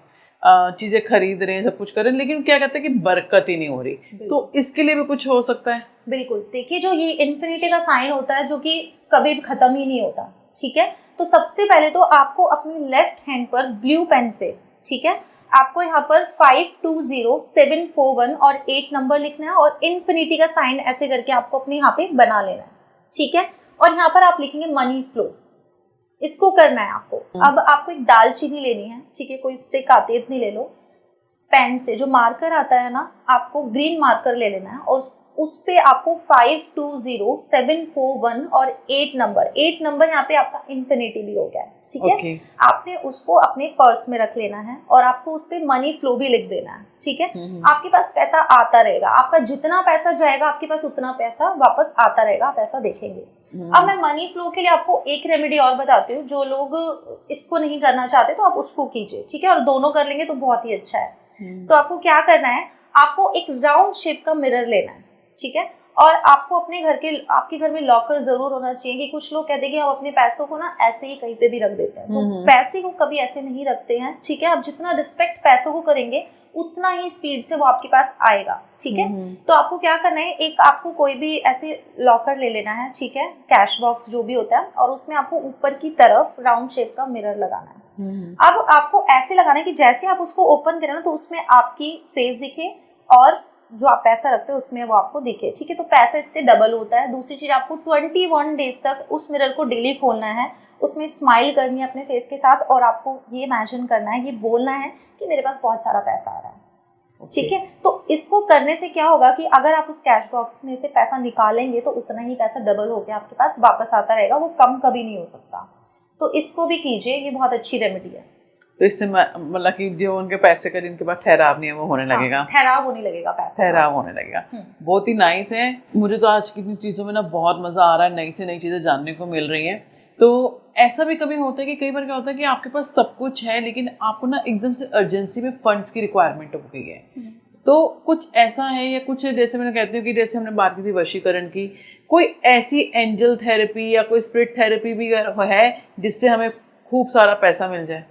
चीजें खरीद रहे हैं, सब कुछ कर रहे हैं, लेकिन क्या कहते हैं कि बरकत ही नहीं हो रही, तो इसके लिए भी कुछ हो सकता है? बिल्कुल। देखिए जो ये इन्फिनिटी का साइन होता है, जो कि कभी भी खत्म ही नहीं होता, ठीक है। तो सबसे पहले तो आपको अपनी लेफ्ट हैंड पर ब्लू पेन से, ठीक है, आपको यहाँ पर 520741 और 8 नंबर लिखना है और इन्फिनिटी का साइन ऐसे करके आपको अपने यहाँ पे बना लेना है, ठीक है। और यहाँ पर आप लिखेंगे मनी फ्लो, इसको करना है आपको। अब आपको एक दालचीनी लेनी है, ठीक है, कोई स्टिक आती है, इतनी ले लो। पेन से जो मार्कर आता है ना, आपको ग्रीन मार्कर ले लेना है और उस पे आपको 520741 और 8 नंबर यहाँ पे आपका इन्फिनिटी भी हो गया है, ठीक है। Okay. आपने उसको अपने पर्स में रख लेना है और आपको उस पे मनी फ्लो भी लिख देना है, ठीक है। आपके पास पैसा आता रहेगा, आपका जितना पैसा जाएगा आपके पास उतना पैसा वापस आता रहेगा, आप ऐसा देखेंगे। अब मैं मनी फ्लो के लिए आपको एक रेमेडी और बताती हूँ, जो लोग इसको नहीं करना चाहते तो आप उसको कीजिए, ठीक है, और दोनों कर लेंगे तो बहुत ही अच्छा है। तो आपको क्या करना है, आपको एक राउंड शेप का मिरर लेना है, ठीक है, और आपको आपके घर में लॉकर जरूर होना चाहिए। कि कुछ लोग कहते हैं कि हम अपने पैसों को ना ऐसे ही कहीं पे भी रख देते हैं, तो पैसे को कभी ऐसे नहीं रखते हैं, ठीक है। आप जितना रिस्पेक्ट पैसों को करेंगे उतना ही स्पीड से वो आपके पास आएगा, ठीक है। तो आपको क्या करना है, एक आपको कोई भी ऐसे लॉकर ले लेना है, ठीक है, कैश बॉक्स जो भी होता है, और उसमें आपको ऊपर की तरफ राउंड शेप का मिरर लगाना है। अब आपको ऐसे लगाना है कि जैसे आप उसको ओपन करें ना तो उसमें आपकी फेस दिखे और जो आप पैसा रखते हैं उसमें वो आपको दिखे, ठीक है। तो पैसा इससे डबल होता है। दूसरी चीज, आपको 21 डेज तक उस मिरर को डेली खोलना है, उसमें स्माइल करनी है अपने फेस के साथ, और आपको ये इमेजिन करना है, ये बोलना है कि मेरे पास बहुत सारा पैसा आ रहा है, ठीक है। तो इसको करने से क्या होगा कि अगर आप उस कैश बॉक्स में से पैसा निकालेंगे तो उतना ही पैसा डबल होकर आपके पास वापस आता रहेगा, वो कम कभी नहीं हो सकता। तो इसको भी कीजिए, ये बहुत अच्छी रेमेडी है। तो इससे मतलब कि जो उनके पैसे का जिनके पास ठहराव नहीं है वो होने लगेगा, ठहराव होने लगेगा, पैसा ठहराव होने लगेगा। बहुत ही नाइस है। मुझे तो आज की चीज़ों में ना बहुत मज़ा आ रहा है, नई से नई चीज़ें जानने को मिल रही हैं। तो ऐसा भी कभी होता है कि कई बार क्या होता है कि आपके पास सब कुछ है लेकिन आपको ना एकदम से अर्जेंसी में फंड्स की रिक्वायरमेंट हो गई है, तो कुछ ऐसा है या कुछ जैसे मैंने कहती हूँ कि जैसे हमने बात की थी वशीकरण की, कोई ऐसी एंजल थेरेपी या कोई स्पिरिट थेरेपी भी है जिससे हमें खूब सारा पैसा मिल जाए?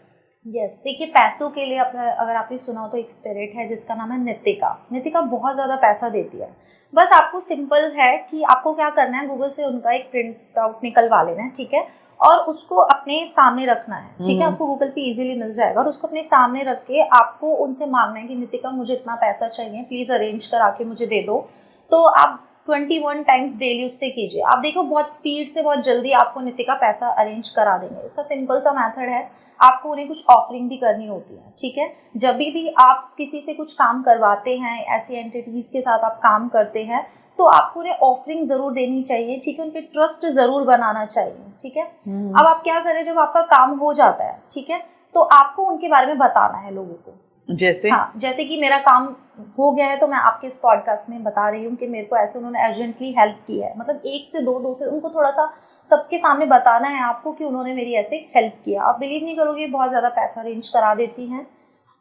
यस, देखिए पैसों के लिए अगर आपने सुना हो तो एक स्पिरिट है जिसका नाम है नितिका। नितिका बहुत ज़्यादा पैसा देती है। बस आपको सिंपल है कि आपको क्या करना है, गूगल से उनका एक प्रिंट आउट निकलवा लेना है, ठीक है, और उसको अपने सामने रखना है, ठीक है। आपको गूगल पे इजीली मिल जाएगा, और उसको अपने सामने रख के आपको उनसे मांगना है कि नितिका मुझे इतना पैसा चाहिए, प्लीज़ अरेंज करा के मुझे दे दो। तो आप 21 टाइम्स डेली उससे कीजिए, आप देखो बहुत स्पीड से बहुत जल्दी आपको नितिका पैसा अरेंज करा देंगे। इसका सिंपल सा मेथड है, आपको उन्हें कुछ ऑफरिंग भी करनी होती है, ठीक है। जब भी आप किसी से कुछ काम करवाते हैं, ऐसी एंटिटीज के साथ आप काम करते हैं, तो आपको उन्हें ऑफरिंग जरूर देनी चाहिए, ठीक है, उन पर ट्रस्ट जरूर बनाना चाहिए, ठीक है। अब आप क्या करें, जब आपका काम हो जाता है, ठीक है, तो आपको उनके बारे में बताना है लोगों को। जैसे जैसे कि मेरा काम हो गया है तो मैं आपके इस पॉडकास्ट में बता रही हूँ कि मेरे को ऐसे उन्होंने अर्जेंटली हेल्प की है, मतलब 1 से 2 से उनको थोड़ा सा सबके सामने बताना है आपको कि उन्होंने मेरी ऐसे हेल्प किया। आप बिलीव नहीं करोगे, बहुत ज़्यादा पैसा अरेंज करा देती हैं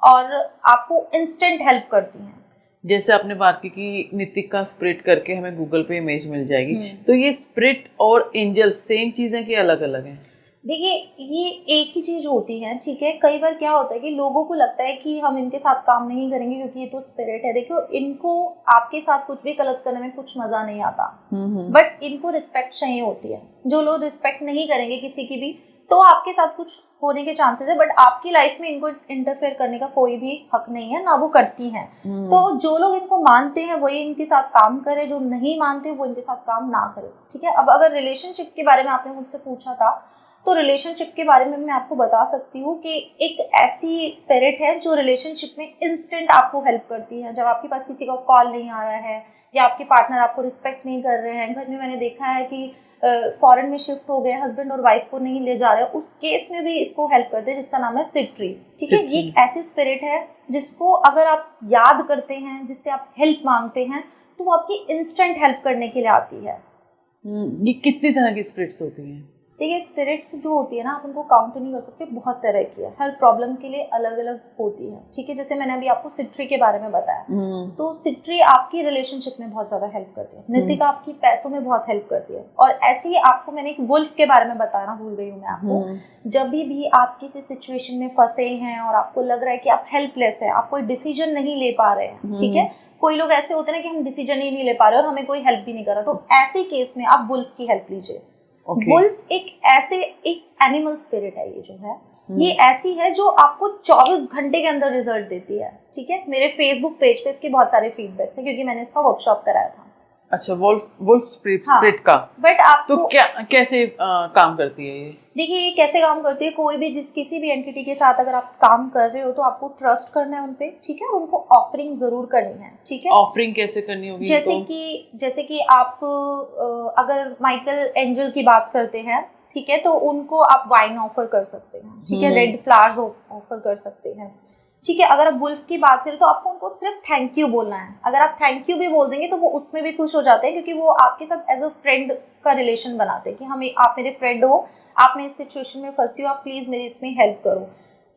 और आपको इंस्टेंट हेल्प करती हैं। जैसे आपने बात की कि नितिका स्पिरिट करके हमें गूगल पे इमेज मिल जाएगी, तो ये स्पिरिट और एंजल सेम चीज़ें कि अलग अलग हैं? देखिए, ये एक ही चीज होती है, ठीक है। कई बार क्या होता है कि लोगों को लगता है कि हम इनके साथ काम नहीं करेंगे क्योंकि ये तो स्पिरिट है। देखो, इनको आपके साथ कुछ भी गलत करने में कुछ मजा नहीं आता, बट इनको रिस्पेक्ट चाहिए होती है। जो लोग रिस्पेक्ट नहीं करेंगे किसी की भी, तो आपके साथ कुछ होने के चांसेस है, बट आपकी लाइफ में इनको इंटरफेयर करने का कोई भी हक नहीं है, ना वो करती हैं। तो जो लोग इनको मानते हैं वही इनके साथ काम करे, जो नहीं मानते वो इनके साथ काम ना करे, ठीक है। अब अगर रिलेशनशिप के बारे में आपने मुझसे पूछा था, तो रिलेशनशिप के बारे में मैं आपको बता सकती हूँ कि एक ऐसी स्पिरिट है जो रिलेशनशिप में इंस्टेंट आपको हेल्प करती है। जब आपके पास किसी का कॉल नहीं आ रहा है या आपके पार्टनर आपको रिस्पेक्ट नहीं कर रहे हैं, घर में मैंने देखा है कि फॉरेन में शिफ्ट हो गए, हस्बैंड और वाइफ को नहीं ले जा रहे, उस केस में भी इसको हेल्प करते हैं, जिसका नाम है सिट्री, ठीक है। ये एक ऐसी स्पिरिट है जिसको अगर आप याद करते हैं, जिससे आप हेल्प मांगते हैं, तो वो आपकी इंस्टेंट हेल्प करने के लिए आती है। ये कितनी तरह की स्पिरिट्स होती हैं? देखिए, स्पिरिट्स जो होती है ना, आप उनको काउंट नहीं कर सकते, बहुत तरह की है, हर प्रॉब्लम के लिए अलग अलग होती है, ठीक है। जैसे मैंने अभी आपको सिट्री के बारे में बताया, तो सिट्री आपकी रिलेशनशिप में बहुत ज्यादा हेल्प करती है, नितिका आपकी पैसों में बहुत हेल्प करती है। और ऐसे ही आपको मैंने एक वुल्फ के बारे में बताना भूल गई हूँ मैं आपको। जब भी आप किसी सिचुएशन में फंसे हैं और आपको लग रहा है कि आप हेल्पलेस है, आप कोई डिसीजन नहीं ले पा रहे हैं, ठीक है। कोई लोग ऐसे होते हैं कि हम डिसीजन ही नहीं ले पा रहे और हमें कोई हेल्प भी नहीं कर रहा, तो ऐसे केस में आप वुल्फ की हेल्प लीजिए। वुल्फ एक एनिमल स्पिरिट है, ये जो है ये ऐसी है जो आपको 24 घंटे के अंदर रिजल्ट देती है, ठीक है। मेरे फेसबुक पेज पे इसके बहुत सारे फीडबैक्स हैं क्योंकि मैंने इसका वर्कशॉप कराया था। अच्छा, वुल्फ स्प्रिट हाँ। का। बट आपको तो क्या कैसे काम करती है ये? देखिए ये कैसे काम करती है, कोई भी किसी भी एंटिटी के साथ अगर आप काम कर रहे हो तो आपको ट्रस्ट करना है उनपे, ठीक है, और उनको ऑफरिंग जरूर करनी है, ठीक है। ऑफरिंग कैसे करनी होगी जैसे कि आप अगर माइकल एंजल की बात करते हैं, ठीक है, तो उनको आप वाइन ऑफर कर सकते हैं, ठीक है, रेड फ्लावर्स ऑफर कर सकते हैं, ठीक है। अगर आप वुल्फ की बात करें तो आपको उनको सिर्फ थैंक यू बोलना है। अगर आप थैंक यू भी बोल देंगे तो वो उसमें भी खुश हो जाते हैं, क्योंकि वो आपके साथ एज अ फ्रेंड का रिलेशन बनाते हैं कि आप मेरे फ्रेंड हो, आप मैं इस सिचुएशन में फंसी हो, आप प्लीज मेरी इसमें हेल्प करो।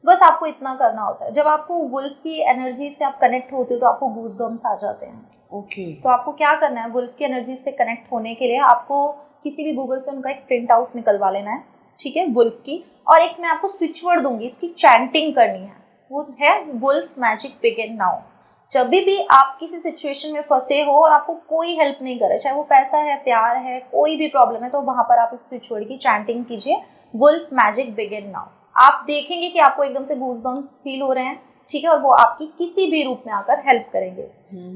बस आपको इतना करना होता है। जब आपको वुल्फ की एनर्जी से आप कनेक्ट होते हो तो आपको गूज़बम्स आ जाते हैं। ओके। तो आपको क्या करना है, वुल्फ की एनर्जी से कनेक्ट होने के लिए आपको किसी भी गूगल से उनका एक प्रिंट आउट निकलवा लेना है, ठीक है, वुल्फ की। और एक मैं आपको स्विच वर्ड दूंगी, इसकी चैंटिंग करनी है, वो है वुल्फ मैजिक बिगिन नाउ। जब भी आप किसी सिचुएशन में फंसे हो और आपको कोई हेल्प नहीं करे, चाहे वो पैसा है, प्यार है, कोई भी प्रॉब्लम है, तो वहां पर आप इस स्विच वर्ड की चैंटिंग कीजिए, वुल्फ मैजिक बिगिन नाउ। आप देखेंगे कि आपको एकदम से गूज़बम्स फील हो रहे हैं, ठीक है, और वो आपकी किसी भी रूप में आकर हेल्प करेंगे।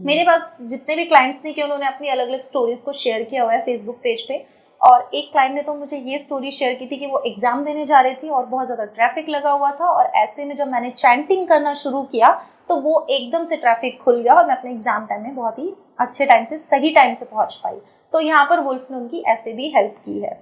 मेरे पास जितने भी क्लाइंट्स ने किया, उन्होंने अपनी अलग अलग स्टोरीज को शेयर किया हुआ है फेसबुक पेज पे। और एक क्लाइंट ने तो मुझे ये स्टोरी शेयर की थी कि वो एग्जाम देने जा रही थी और बहुत ज़्यादा ट्रैफिक लगा हुआ था, और ऐसे में जब मैंने चैंटिंग करना शुरू किया तो वो एकदम से ट्रैफिक खुल गया और मैं अपने एग्जाम टाइम में बहुत ही अच्छे टाइम से, सही टाइम से पहुंच पाई। तो यहाँ पर वुल्फ ने उनकी ऐसे भी हेल्प की है।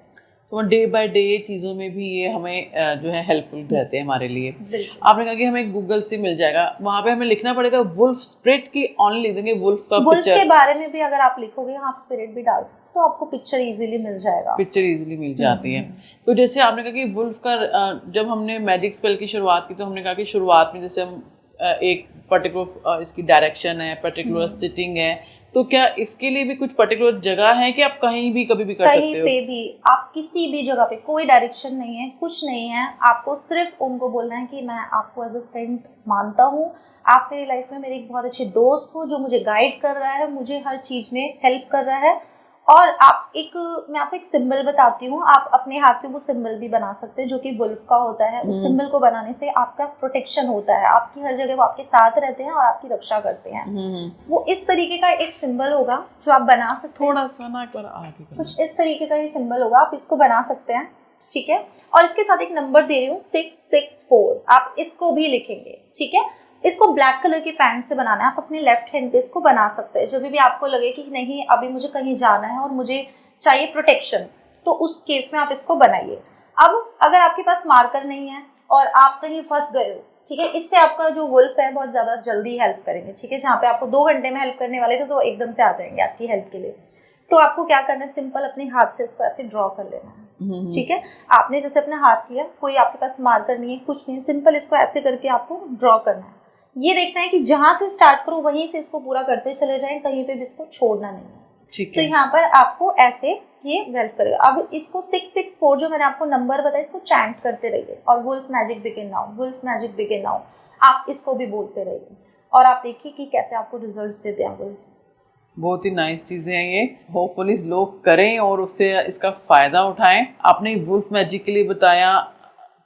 तो डे बाय डे चीज़ों में भी ये हमें जो है हेल्पफुल रहते हैं हमारे लिए। आपने कहा कि हमें गूगल से मिल जाएगा, वहाँ पे हमें लिखना पड़ेगा वुल्फ स्प्रिट की, ऑनली लिख देंगे वुल्फ का वुल्फ पिक्चर। के बारे में भी अगर आप लिखोगे, आप स्पिरिट भी डाल सकते हो तो आपको पिक्चर इजीली मिल जाएगा, पिक्चर इजीली मिल जाती है। तो जैसे आपने कहा कि वुल्फ का जब हमने मैजिक स्पेल की शुरुआत की तो हमने कहा कि शुरुआत में जैसे हम एक पर्टिकुलर इसकी डायरेक्शन है, पर्टिकुलर सिटिंग है, तो क्या इसके लिए भी कुछ पर्टिकुलर जगह है कि आप कहीं भी कभी भी कर सकते हो? कहीं पे भी, आप किसी भी जगह पे, कोई डायरेक्शन नहीं है, कुछ नहीं है, आपको सिर्फ उनको बोलना है कि मैं आपको एज अ फ्रेंड मानता हूँ, आप मेरी लाइफ में मेरे एक बहुत अच्छे दोस्त हो जो मुझे गाइड कर रहा है, मुझे हर चीज़ में हेल्प कर रहा है। और मैं आपको एक सिंबल बताती हूँ, आप अपने हाथ पे वो सिंबल भी बना सकते हैं जो कि वुल्फ का होता है। उस सिंबल को बनाने से आपका प्रोटेक्शन होता है, आपकी हर जगह वो आपके साथ रहते हैं और आपकी रक्षा करते हैं। वो इस तरीके का एक सिंबल होगा जो आप बना सकते हैं। थोड़ा सा ना एक बार आगे कुछ इस तरीके का ये सिंबल होगा, आप इसको बना सकते हैं, ठीक है। और इसके साथ एक नंबर दे रही हूँ 664, आप इसको भी लिखेंगे, ठीक है। इसको ब्लैक कलर के पेन से बनाना है, आप अपने लेफ्ट हैंड पे इसको बना सकते हैं। जब भी आपको लगे कि नहीं अभी मुझे कहीं जाना है और मुझे चाहिए प्रोटेक्शन, तो उस केस में आप इसको बनाइए। अब अगर आपके पास मार्कर नहीं है और आप कहीं फंस गए हो, ठीक है, इससे आपका जो वुल्फ है बहुत ज़्यादा जल्दी हेल्प करेंगे, ठीक है। जहाँ पे आपको 2 घंटे में हेल्प करने वाले थे तो एकदम से आ जाएंगे आपकी हेल्प के लिए। तो आपको क्या करना है, सिंपल अपने हाथ से इसको ऐसे ड्रॉ कर लेना है, ठीक है। आपने जैसे अपने हाथ लिया, कोई आपके पास मार्कर नहीं है, कुछ नहीं है, सिंपल इसको ऐसे करके आपको ड्रॉ करना है। ये देखना है कि जहां से स्टार्ट करो वहीं से इसको पूरा करते चले जाएं, कहीं पे भी इसको छोड़ना नहीं है, ठीक है। तो यहाँ पर आपको ऐसे ये हेल्प करेगा। अब इसको 664 जो मैंने आपको नंबर बताया, इसको चैंट करते रहिए, और wolf magic begin now, wolf magic begin now, आप इसको भी बोलते रहिए और आप देखिए कि कैसे आपको रिजल्ट्स देते हैं वुल्फ। बहुत ही नाइस चीज़ें हैं ये, होपफुली लोग करें और उससे इसका फ़ायदा उठाएं। आपने वुल्फ मैजिक के लिए बताया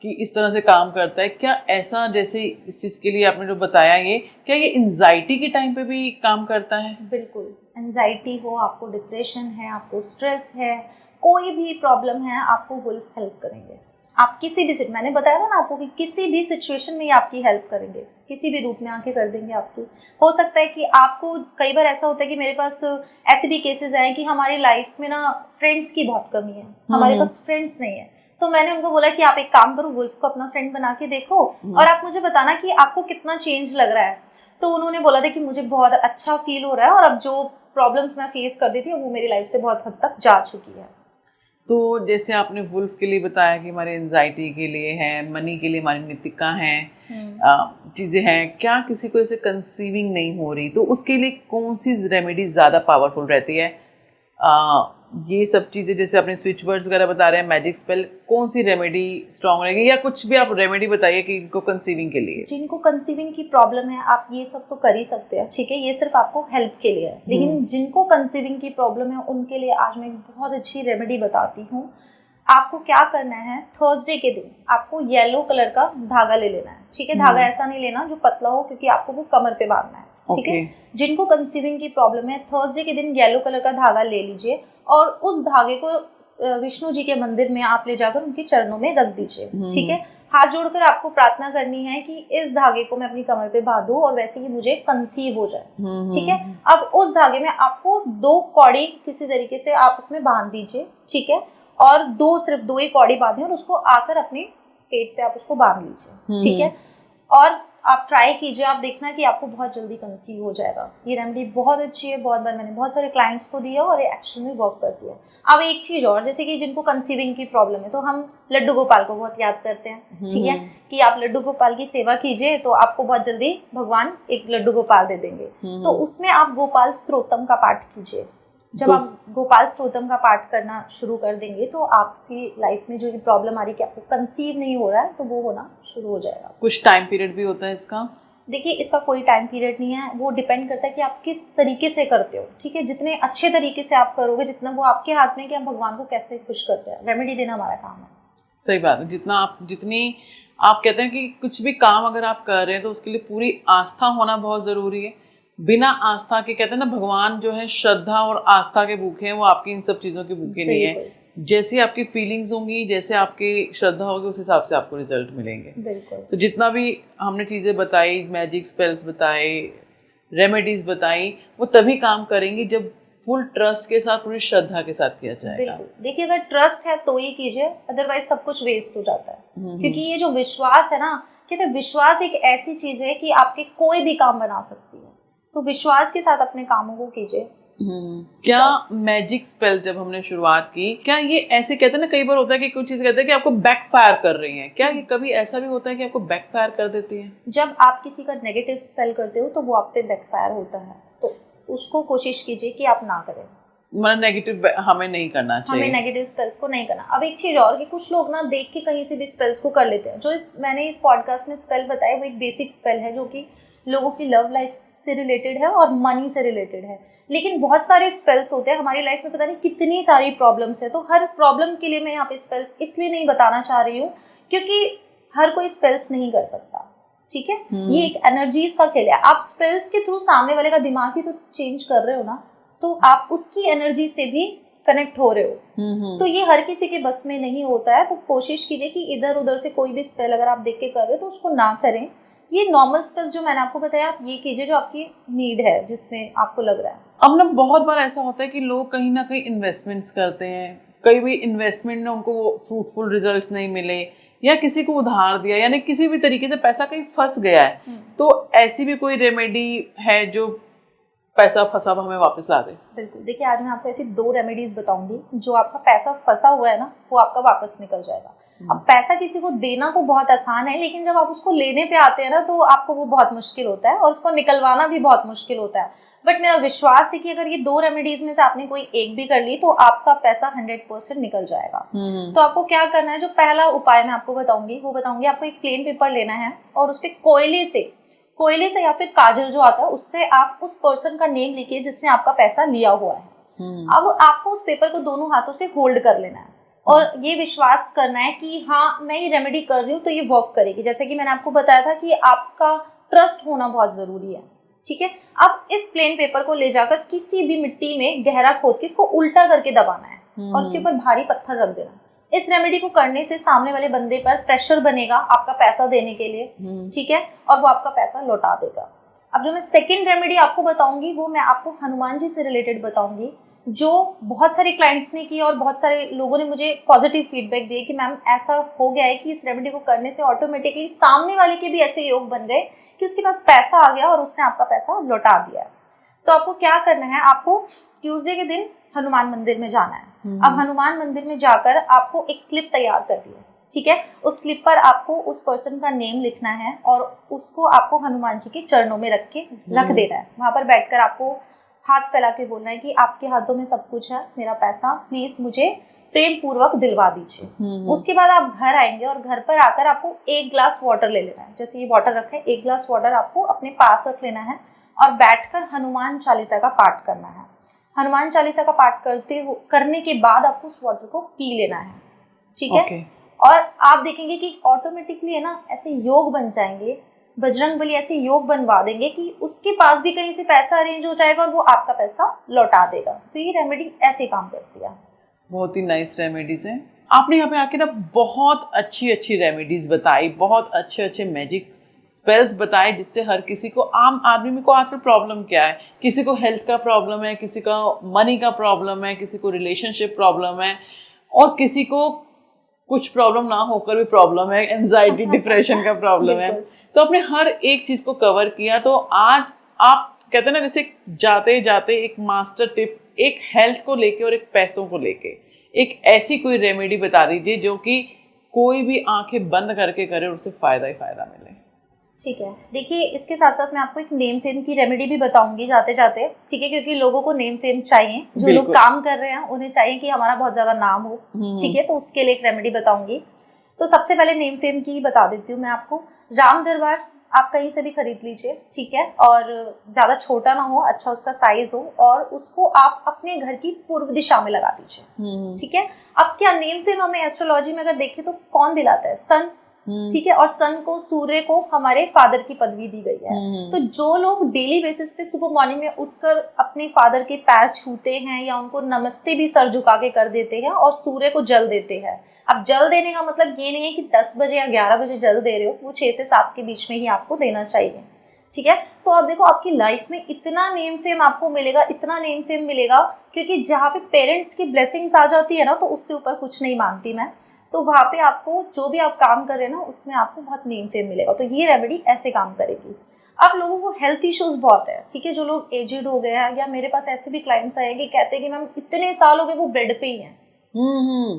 कि इस तरह से काम करता है, क्या ऐसा जैसे इस चीज़ के लिए आपने जो बताया ये, क्या ये एंजाइटी के टाइम पे भी काम करता है? बिल्कुल, एंजाइटी हो, आपको डिप्रेशन है, आपको स्ट्रेस है, कोई भी प्रॉब्लम है, आपको वुल्फ हेल्प करेंगे। आप किसी भी मैंने बताया था ना आपको कि किसी भी सिचुएशन में ये आपकी हेल्प करेंगे, किसी भी रूप में आके कर देंगे आपकी। हो सकता है कि आपको, कई बार ऐसा होता है कि मेरे पास ऐसे भी केसेस आए कि हमारी लाइफ में ना फ्रेंड्स की बहुत कमी है, हमारे पास फ्रेंड्स नहीं है, तो मैंने उनको बोला कि आप एक काम करो, वुल्फ को अपना फ्रेंड बना के देखो और आप मुझे बताना कि आपको कितना चेंज लग रहा है। तो उन्होंने बोला था कि मुझे बहुत अच्छा फील हो रहा है और अब जो प्रॉब्लम्स मैं फेस करती थी वो मेरी लाइफ से बहुत हद तक जा चुकी है। तो जैसे आपने वुल्फ के लिए बताया कि हमारे एंजाइटी के लिए है, मनी के लिए हमारी नीतिका हैं, चीज़ें हैं, क्या किसी को जैसे कंसीविंग नहीं हो रही तो उसके लिए कौन सी रेमेडी ज़्यादा पावरफुल रहती है? ये सब चीज़ें जैसे आपने स्विच वर्ड्स वगैरह बता रहे हैं, मैजिक स्पेल, कौन सी रेमेडी स्ट्रॉन्ग रहेगी, या कुछ भी आप रेमेडी बताइए कि इनको कंसीविंग के लिए। जिनको कंसीविंग की प्रॉब्लम है आप ये सब तो कर ही सकते हैं, ठीक है, ये सिर्फ आपको हेल्प के लिए है। लेकिन जिनको कंसीविंग की प्रॉब्लम है उनके लिए आज मैं बहुत अच्छी रेमेडी बताती हूँ। आपको क्या करना है, थर्सडे के दिन आपको येलो कलर का धागा ले लेना है, ठीक है। धागा ऐसा नहीं लेना जो पतला हो, क्योंकि आपको वो कमर पे बांधना है, ठीक है। जिनको कंसीविंग की प्रॉब्लम है, थर्सडे के दिन येलो कलर का धागा ले लीजिए और उस धागे को विष्णु जी के मंदिर में आप ले जाकर उनके चरणों में रख दीजिए। ठीक है। हाथ जोड़कर आपको प्रार्थना करनी है कि इस धागे को मैं अपनी कमर पे बांधूं और वैसे ही मुझे कंसीव हो जाए। ठीक है। अब उस धागे में आपको 2 कौड़ी किसी तरीके से आप उसमें बांध दीजिए। ठीक है। और सिर्फ 2 ही कौड़ी बांधे और उसको आकर अपने पेट पे आप उसको बांध लीजिए। ठीक है। और आप ट्राई कीजिए, आप देखना कि आपको बहुत जल्दी कंसीव हो जाएगा। ये रेमेडी बहुत अच्छी है, बहुत बार मैंने बहुत सारे क्लाइंट्स को दिया और ये एक्शन में वर्क करती है। अब एक चीज और, जैसे कि जिनको कंसीविंग की प्रॉब्लम है तो हम लड्डू गोपाल को बहुत याद करते हैं। ठीक है, कि आप लड्डू गोपाल की सेवा कीजिए तो आपको बहुत जल्दी भगवान एक लड्डू गोपाल दे देंगे। तो उसमें आप गोपाल स्तोत्रम का पाठ कीजिए। जब आप गोपाल स्तोत्रम का पाठ करना शुरू कर देंगे तो आपकी लाइफ में जो प्रॉब्लम आ रही है कि आपको कंसीव नहीं हो रहा है तो वो होना शुरू हो जाएगा। कुछ टाइम पीरियड भी होता है इसका? देखिए, इसका कोई टाइम पीरियड नहीं है, वो डिपेंड करता है कि आप किस तरीके से करते हो। ठीक है, जितने अच्छे तरीके से आप करोगे, जितना वो आपके हाथ में कि आप भगवान को कैसे खुश करते हैं। रेमेडी देना हमारा काम है। सही बात है। जितनी आप कहते हैं कि कुछ भी काम अगर आप कर रहे हैं तो उसके लिए पूरी आस्था होना बहुत जरूरी है। बिना आस्था के, कहते हैं ना, भगवान जो है श्रद्धा और आस्था के भूखे हैं, वो आपकी इन सब चीजों के भूखे नहीं है। जैसी आपकी फीलिंग्स होंगी, जैसे आपकी श्रद्धा होगी, उस हिसाब से आपको रिजल्ट मिलेंगे। बिल्कुल। तो जितना भी हमने चीजें बताई, मैजिक स्पेल्स बताए, रेमेडीज बताई, वो तभी काम करेंगे जब फुल ट्रस्ट के साथ, पूरी श्रद्धा के साथ किया जाएगा। बिल्कुल। देखिए, अगर ट्रस्ट है तो ही कीजिए, अदरवाइज सब कुछ वेस्ट हो जाता है। क्योंकि ये जो विश्वास है ना, कहते हैं विश्वास एक ऐसी चीज है कि आपके कोई भी काम बना सकती है। तो विश्वास के साथ अपने कामों को कीजिए। क्या मैजिक स्पेल जब हमने शुरुआत की, क्या ये ऐसे, कहते हैं ना, कई बार होता है कि कुछ चीज कहते हैं कि आपको बैकफायर कर रही है, क्या ये कभी ऐसा भी होता है कि आपको बैकफायर कर देती है? जब आप किसी का नेगेटिव स्पेल करते हो तो वो आप पे बैकफायर होता है, तो उसको कोशिश कीजिए कि आप ना करें। मतलब नेगेटिव हमें नहीं करना चाहिए, हमें नेगेटिव स्पेल्स को नहीं करना। अब एक चीज और कि कुछ लोग ना देख के कहीं से भी स्पेल्स को कर लेते हैं। जो मैंने इस पॉडकास्ट में स्पेल बताया वो एक बेसिक स्पेल है जो कि लोगों की लव लाइफ से रिलेटेड है और मनी से रिलेटेड है। लेकिन बहुत सारे स्पेल्स होते हैं हमारी लाइफ में, पता नहीं कितनी सारी प्रॉब्लम्स है। तो हर प्रॉब्लम के लिए मैं यहाँ पे स्पेल्स इसलिए नहीं बताना चाह रही हूँ क्योंकि हर कोई स्पेल्स नहीं कर सकता। ठीक है, ये एक एनर्जीज का खेल है। आप स्पेल्स के थ्रू सामने वाले का दिमाग ही तो चेंज कर रहे हो ना, तो आप उसकी एनर्जी से भी कनेक्ट हो रहे हो। तो ये हर किसी के बस में नहीं होता है। तो कोशिश कीजिए कि इधर उधर से कोई भी स्पेल अगर आप देख के कर रहे हो तो उसको ना करें। ये नॉर्मल स्पेल्स जो मैंने आपको बताया, आप ये कीजिए जो आपकी नीड है, जिसमें आपको लग रहा है। अब ना बहुत बार ऐसा होता है कि लोग कहीं ना कहीं इन्वेस्टमेंट्स करते हैं, कई भी इन्वेस्टमेंट में उनको वो फ्रूटफुल रिजल्ट्स नहीं मिले, या किसी को उधार दिया, यानी किसी भी तरीके से पैसा कहीं फंस गया है। तो ऐसी भी कोई रेमेडी है जो पैसा फंसा हुआ हमें वापस ला दे? बिल्कुल। देखिए, आज मैं आपको ऐसी 2 रेमेडीज बताऊंगी जो आपका पैसा फंसा हुआ है ना, वो आपका वापस निकल जाएगा। अब पैसा किसी को देना तो बहुत आसान है, लेकिन जब आप उसको लेने पे आते हैं ना तो आपको वो बहुत मुश्किल होता है और उसको निकलवाना भी बहुत मुश्किल होता है। बट मेरा विश्वास है कि अगर ये 2 रेमेडीज में से आपने कोई एक भी कर ली तो आपका पैसा 100% निकल जाएगा। तो आपको क्या करना है, जो पहला उपाय मैं आपको बताऊंगी वो बताऊंगी। आपको एक प्लेन पेपर लेना है और उस पर कोयले से या फिर काजल जो आता है उससे आप उस पर्सन का नेम लिखिए जिसने आपका पैसा लिया हुआ है। अब आपको उस पेपर को दोनों हाथों से होल्ड कर लेना है और ये विश्वास करना है कि हाँ, मैं ये रेमेडी कर रही हूँ तो ये वर्क करेगी। जैसे कि मैंने आपको बताया था कि आपका ट्रस्ट होना बहुत जरूरी है। ठीक है, अब इस प्लेन पेपर को ले जाकर किसी भी मिट्टी में गहरा खोद के इसको उल्टा करके दबाना है और उसके ऊपर भारी पत्थर रख देना। इस रेमेडी को करने से सामने वाले बंदे पर प्रेशर बनेगा आपका पैसा देने के लिए। ठीक है, और वो आपका पैसा लौटा देगा। अब जो मैं सेकंड रेमेडी आपको बताऊंगी वो मैं आपको हनुमान जी से रिलेटेड बताऊंगी, जो बहुत सारे क्लाइंट्स ने की और बहुत सारे लोगों ने मुझे पॉजिटिव फीडबैक दिए कि मैम ऐसा हो गया है कि इस रेमेडी को करने से ऑटोमेटिकली सामने वाले के भी ऐसे योग बन गए कि उसके पास पैसा आ गया और उसने आपका पैसा लौटा दिया। तो आपको क्या करना है, आपको ट्यूसडे के दिन हनुमान मंदिर में जाना है। अब हनुमान मंदिर में जाकर आपको एक स्लिप तैयार करनी है। ठीक है, उस स्लिप पर आपको उस पर्सन का नेम लिखना है और उसको आपको हनुमान जी के चरणों में रख देना है। वहां पर बैठकर आपको हाथ फैला के बोलना है कि आपके हाथों में सब कुछ है, मेरा पैसा प्लीज मुझे प्रेम पूर्वक दिलवा दीजिए। उसके बाद आप घर आएंगे और घर पर आकर आपको 1 ग्लास वाटर ले लेना है। जैसे ये वाटर रखा है, 1 ग्लास वाटर आपको अपने पास रख लेना है और बैठकर हनुमान चालीसा का पाठ करना है। हनुमान चालीसा का पाठ करने के बाद आपको उस वाटर को पी लेना है। ठीक है, और आप देखेंगे कि ऑटोमेटिकली है ना, ऐसे योग बन जाएंगे बजरंगबली ऐसे योग बनवा देंगे कि उसके पास भी कहीं से पैसा अरेंज हो जाएगा और वो आपका पैसा लौटा देगा। तो ये रेमेडी ऐसे काम करती है। बहुत ही नाइस रेमेडीज हैं। आपने यहाँ पे आके ना बहुत अच्छी अच्छी रेमेडीज बताई, बहुत अच्छे अच्छे मैजिक स्पेल्स बताए, जिससे हर किसी को, आम आदमी को आजकल प्रॉब्लम क्या है, किसी को हेल्थ का प्रॉब्लम है, किसी का मनी का प्रॉब्लम है, किसी को रिलेशनशिप प्रॉब्लम है, और किसी को कुछ प्रॉब्लम ना होकर भी प्रॉब्लम है, एंजाइटी डिप्रेशन का प्रॉब्लम है। तो आपने हर एक चीज को कवर किया। तो आज आप कहते हैं ना, जैसे जाते जाते एक मास्टर टिप, एक हेल्थ को लेके और एक पैसों को लेके, एक ऐसी कोई रेमेडी बता दीजिए जो कि कोई भी आंखें बंद करके करे और उससे फायदा ही फायदा मिले। ठीक है, देखिए इसके साथ साथ मैं आपको एक नेम फेम की रेमेडी भी बताऊंगी जाते जाते, ठीक है, क्योंकि लोगों को नेम फेम चाहिए, जो लोग काम कर रहे हैं उन्हें चाहिए कि हमारा बहुत ज्यादा नाम हो, ठीक है, तो उसके लिए एक रेमेडी बताऊंगी। तो सबसे पहले नेम फेम की बता देती हूँ मैं आपको। राम दरबार आप कहीं से भी खरीद लीजिए, ठीक है, और ज्यादा छोटा ना हो, अच्छा उसका साइज हो, और उसको आप अपने घर की पूर्व दिशा में लगा दीजिए, ठीक है। अब क्या नेम फेम हमें एस्ट्रोलॉजी में अगर देखें तो कौन दिलाता है? सन, ठीक है, और सन को, सूर्य को हमारे फादर की पदवी दी गई है। तो जो लोग डेली बेसिस पे सुबह मॉर्निंग में उठकर अपने फादर के पैर छूते हैं या उनको नमस्ते भी सर झुका के कर देते हैं और सूर्य को जल देते हैं। अब जल देने का मतलब ये नहीं है कि 10 बजे या 11 बजे जल दे रहे हो, वो 6 से 7 के बीच में ही आपको देना चाहिए, ठीक है। तो आप देखो आपकी लाइफ में इतना नेम फेम आपको मिलेगा, इतना नेम फेम मिलेगा, क्योंकि जहाँ पे पेरेंट्स की ब्लेसिंग्स आ जाती है ना, तो उससे ऊपर कुछ नहीं मानती मैं। तो वहाँ पे आपको जो भी आप काम कर रहे हैं ना, उसमें आपको बहुत नेम फेम मिलेगा। तो ये रेमेडी ऐसे काम करेगी। अब लोगों को हेल्थ इश्यूज बहुत है, ठीक है, जो लोग एजिड हो गए हैं, या मेरे पास ऐसे भी क्लाइंट्स आए कि कहते हैं कि मैम इतने साल हो गए वो बेड पे ही हैं,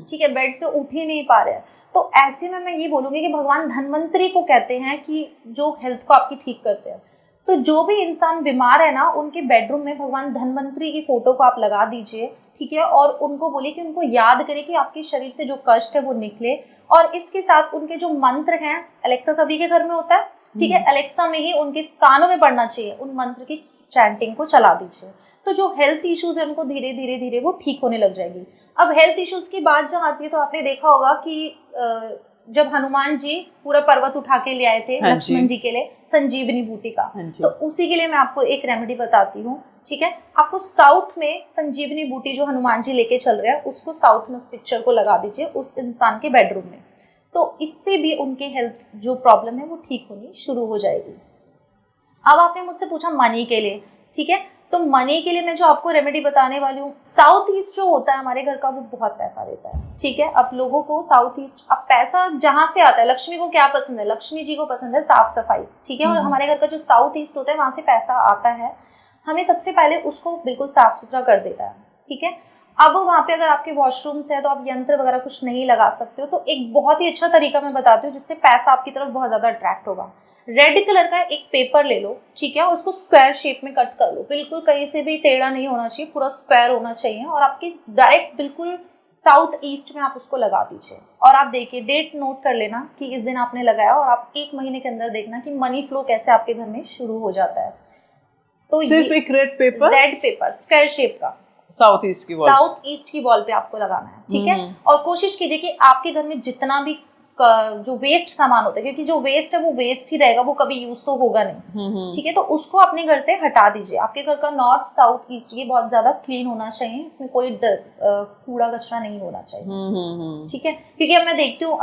ठीक है, बेड से उठ ही नहीं पा रहे हैं। तो ऐसे में मैं ये बोलूँगी कि भगवान धन्वंतरी को कहते हैं कि जो हेल्थ को आपकी ठीक करते हैं। तो जो भी इंसान बीमार है ना, उनके बेडरूम में भगवान धन्वंतरी की फोटो को आप लगा दीजिए, ठीक है, और उनको बोलिए कि उनको याद करें कि आपके शरीर से जो कष्ट है वो निकले। और इसके साथ उनके जो मंत्र हैं, एलेक्सा सभी के घर में होता है, ठीक है, एलेक्सा में ही उनके कानों में पड़ना चाहिए, उन मंत्र की चैंटिंग को चला दीजिए। तो जो हेल्थ इश्यूज है उनको धीरे धीरे धीरे वो ठीक होने लग जाएगी। अब हेल्थ इश्यूज की बात जहाँ आती है, तो आपने देखा होगा कि जब हनुमान जी पूरा पर्वत उठा के ले आए थे लक्ष्मण जी के लिए संजीवनी बूटी का, तो उसी के लिए मैं आपको एक रेमेडी बताती हूँ, ठीक है। आपको साउथ में संजीवनी बूटी जो हनुमान जी लेके चल रहे हैं, उसको साउथ में उस पिक्चर को लगा दीजिए उस इंसान के बेडरूम में। तो इससे भी उनके हेल्थ जो प्रॉब्लम है वो ठीक होनी शुरू हो जाएगी। अब आपने मुझसे पूछा मनी के लिए, ठीक है, तो मनी के लिए मैं जो आपको रेमेडी बताने वाली हूँ, साउथ ईस्ट जो होता है हमारे घर का, वो बहुत पैसा देता है, ठीक है। अब लोगों को साउथ ईस्ट, अब पैसा जहाँ से आता है, लक्ष्मी को क्या पसंद है? लक्ष्मी जी को पसंद है साफ सफाई, ठीक है, और हमारे घर का जो साउथ ईस्ट होता है वहां से पैसा आता है, हमें सबसे पहले उसको बिल्कुल साफ सुथरा कर देता है, ठीक है। अब वहाँ पे अगर आपके वॉशरूम्स है तो आप यंत्र वगैरह कुछ नहीं लगा सकते हो, तो एक बहुत ही अच्छा तरीका मैं बताती हूँ जिससे पैसा आपकी तरफ बहुत ज्यादा अट्रैक्ट होगा। रेड कलर का एक पेपर ले लो, ठीक है, और उसको स्क्वायर शेप में कट कर लो, बिल्कुल कहीं से भी टेढ़ा नहीं होना चाहिए, पूरा स्क्वायर होना चाहिए, और आपकी डायरेक्ट बिल्कुल साउथ ईस्ट में आप उसको लगा दीजिए। और आप देखिए, डेट नोट कर लेना कि इस दिन आपने लगाया, और आप 1 महीने के अंदर देखना कि मनी फ्लो कैसे आपके घर में शुरू हो जाता है। तो सिर्फ एक रेड पेपर स्क्वायर शेप का साउथ ईस्ट की वॉल पे आपको लगाना है, ठीक है। और कोशिश कीजिए कि आपके घर में जितना भी जो वेस्ट सामान होता है, क्योंकि जो वेस्ट है वो वेस्ट ही रहेगा, वो कभी यूज तो होगा नहीं, ठीक है, तो उसको अपने घर से हटा दीजिए। आपके घर का नॉर्थ साउथ ईस्ट ये बहुत ज्यादा क्लीन होना चाहिए, इसमें कोई कूड़ा कचरा नहीं होना चाहिए, ठीक है। क्योंकि अब मैं देखती हूँ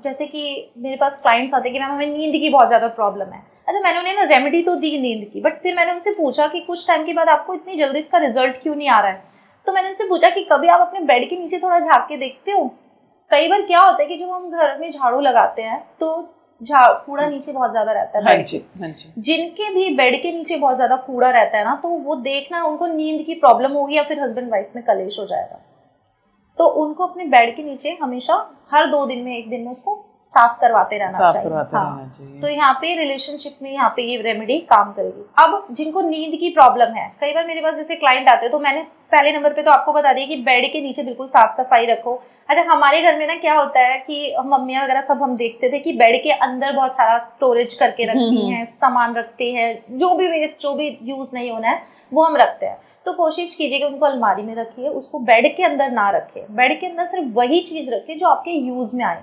जैसे कि मेरे पास क्लाइंट्स आते हैं कि मैम हमें नींद की बहुत ज्यादा प्रॉब्लम है। अच्छा, मैंने उन्हें ना रेमेडी तो दी नींद की, बट फिर मैंने उनसे पूछा कि कुछ टाइम के बाद आपको इतनी जल्दी इसका रिजल्ट क्यों नहीं आ रहा है? तो मैंने उनसे पूछा कि कभी आप अपने बेड के नीचे थोड़ा झाँक के देखते हो? कई बार क्या होता है कि जब हम घर में झाड़ू लगाते हैं तो कूड़ा नीचे बहुत ज्यादा रहता है बेड के। जिनके भी बेड के नीचे बहुत ज्यादा कूड़ा रहता है ना, तो वो देखना उनको नींद की प्रॉब्लम होगी या फिर हस्बैंड वाइफ में कलेश हो जाएगा। तो उनको अपने बेड के नीचे हमेशा हर 2 दिन में 1 दिन में उसको साफ करवाते रहना चाहिए। तो यहाँ पे रिलेशनशिप में यहाँ पे ये रेमेडी काम करेगी। अब जिनको नींद की प्रॉब्लम है, कई बार मेरे पास जैसे क्लाइंट आते हैं, तो मैंने पहले नंबर पे तो आपको बता दिया कि बेड के नीचे बिल्कुल साफ सफाई रखो। अच्छा, हमारे घर में ना क्या होता है कि मम्मियाँ वगैरह सब हम देखते थे कि बेड के अंदर बहुत सारा स्टोरेज करके रखती हैं, सामान रखते हैं, जो भी वेस्ट, जो भी यूज नहीं होना है वो हम रखते हैं। तो कोशिश कीजिए कि उनको अलमारी में रखिए, उसको बेड के अंदर ना रखें। बेड के अंदर सिर्फ वही चीज रखें जो आपके यूज में आए,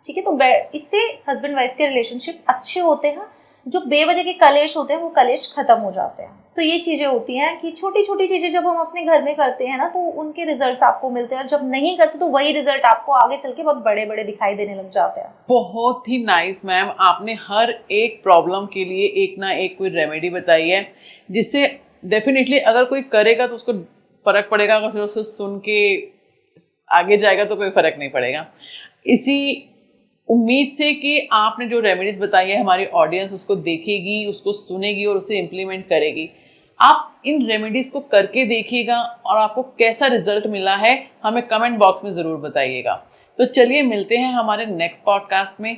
ठीक है। तो इससे हस्बैंड वाइफ के रिलेशनशिप अच्छे होते हैं। जो बेवजह के कलेश होते हैं वो कलेश खत्म हो जाते हैं। तो ये चीज़ें होती हैं कि छोटी छोटी चीज़ें जब हम अपने घर में करते हैं ना तो उनके रिजल्ट्स आपको मिलते हैं, और जब नहीं करते तो वही रिजल्ट आपको आगे चल के बहुत बड़े बड़े दिखाई देने लग जाते हैं। बहुत ही नाइस मैम, आपने हर एक प्रॉब्लम के लिए एक ना एक कोई रेमेडी बताई है, जिससे डेफिनेटली अगर कोई करेगा तो उसको फर्क पड़ेगा, अगर फिर उसको सुन के आगे जाएगा तो कोई फर्क नहीं पड़ेगा। इसी उम्मीद से कि आपने जो रेमेडीज बताई है हमारी ऑडियंस उसको देखेगी, उसको सुनेगी और उसे इम्प्लीमेंट करेगी। आप इन रेमेडीज को करके देखिएगा और आपको कैसा रिजल्ट मिला है हमें कमेंट बॉक्स में ज़रूर बताइएगा। तो चलिए मिलते हैं हमारे नेक्स्ट पॉडकास्ट में।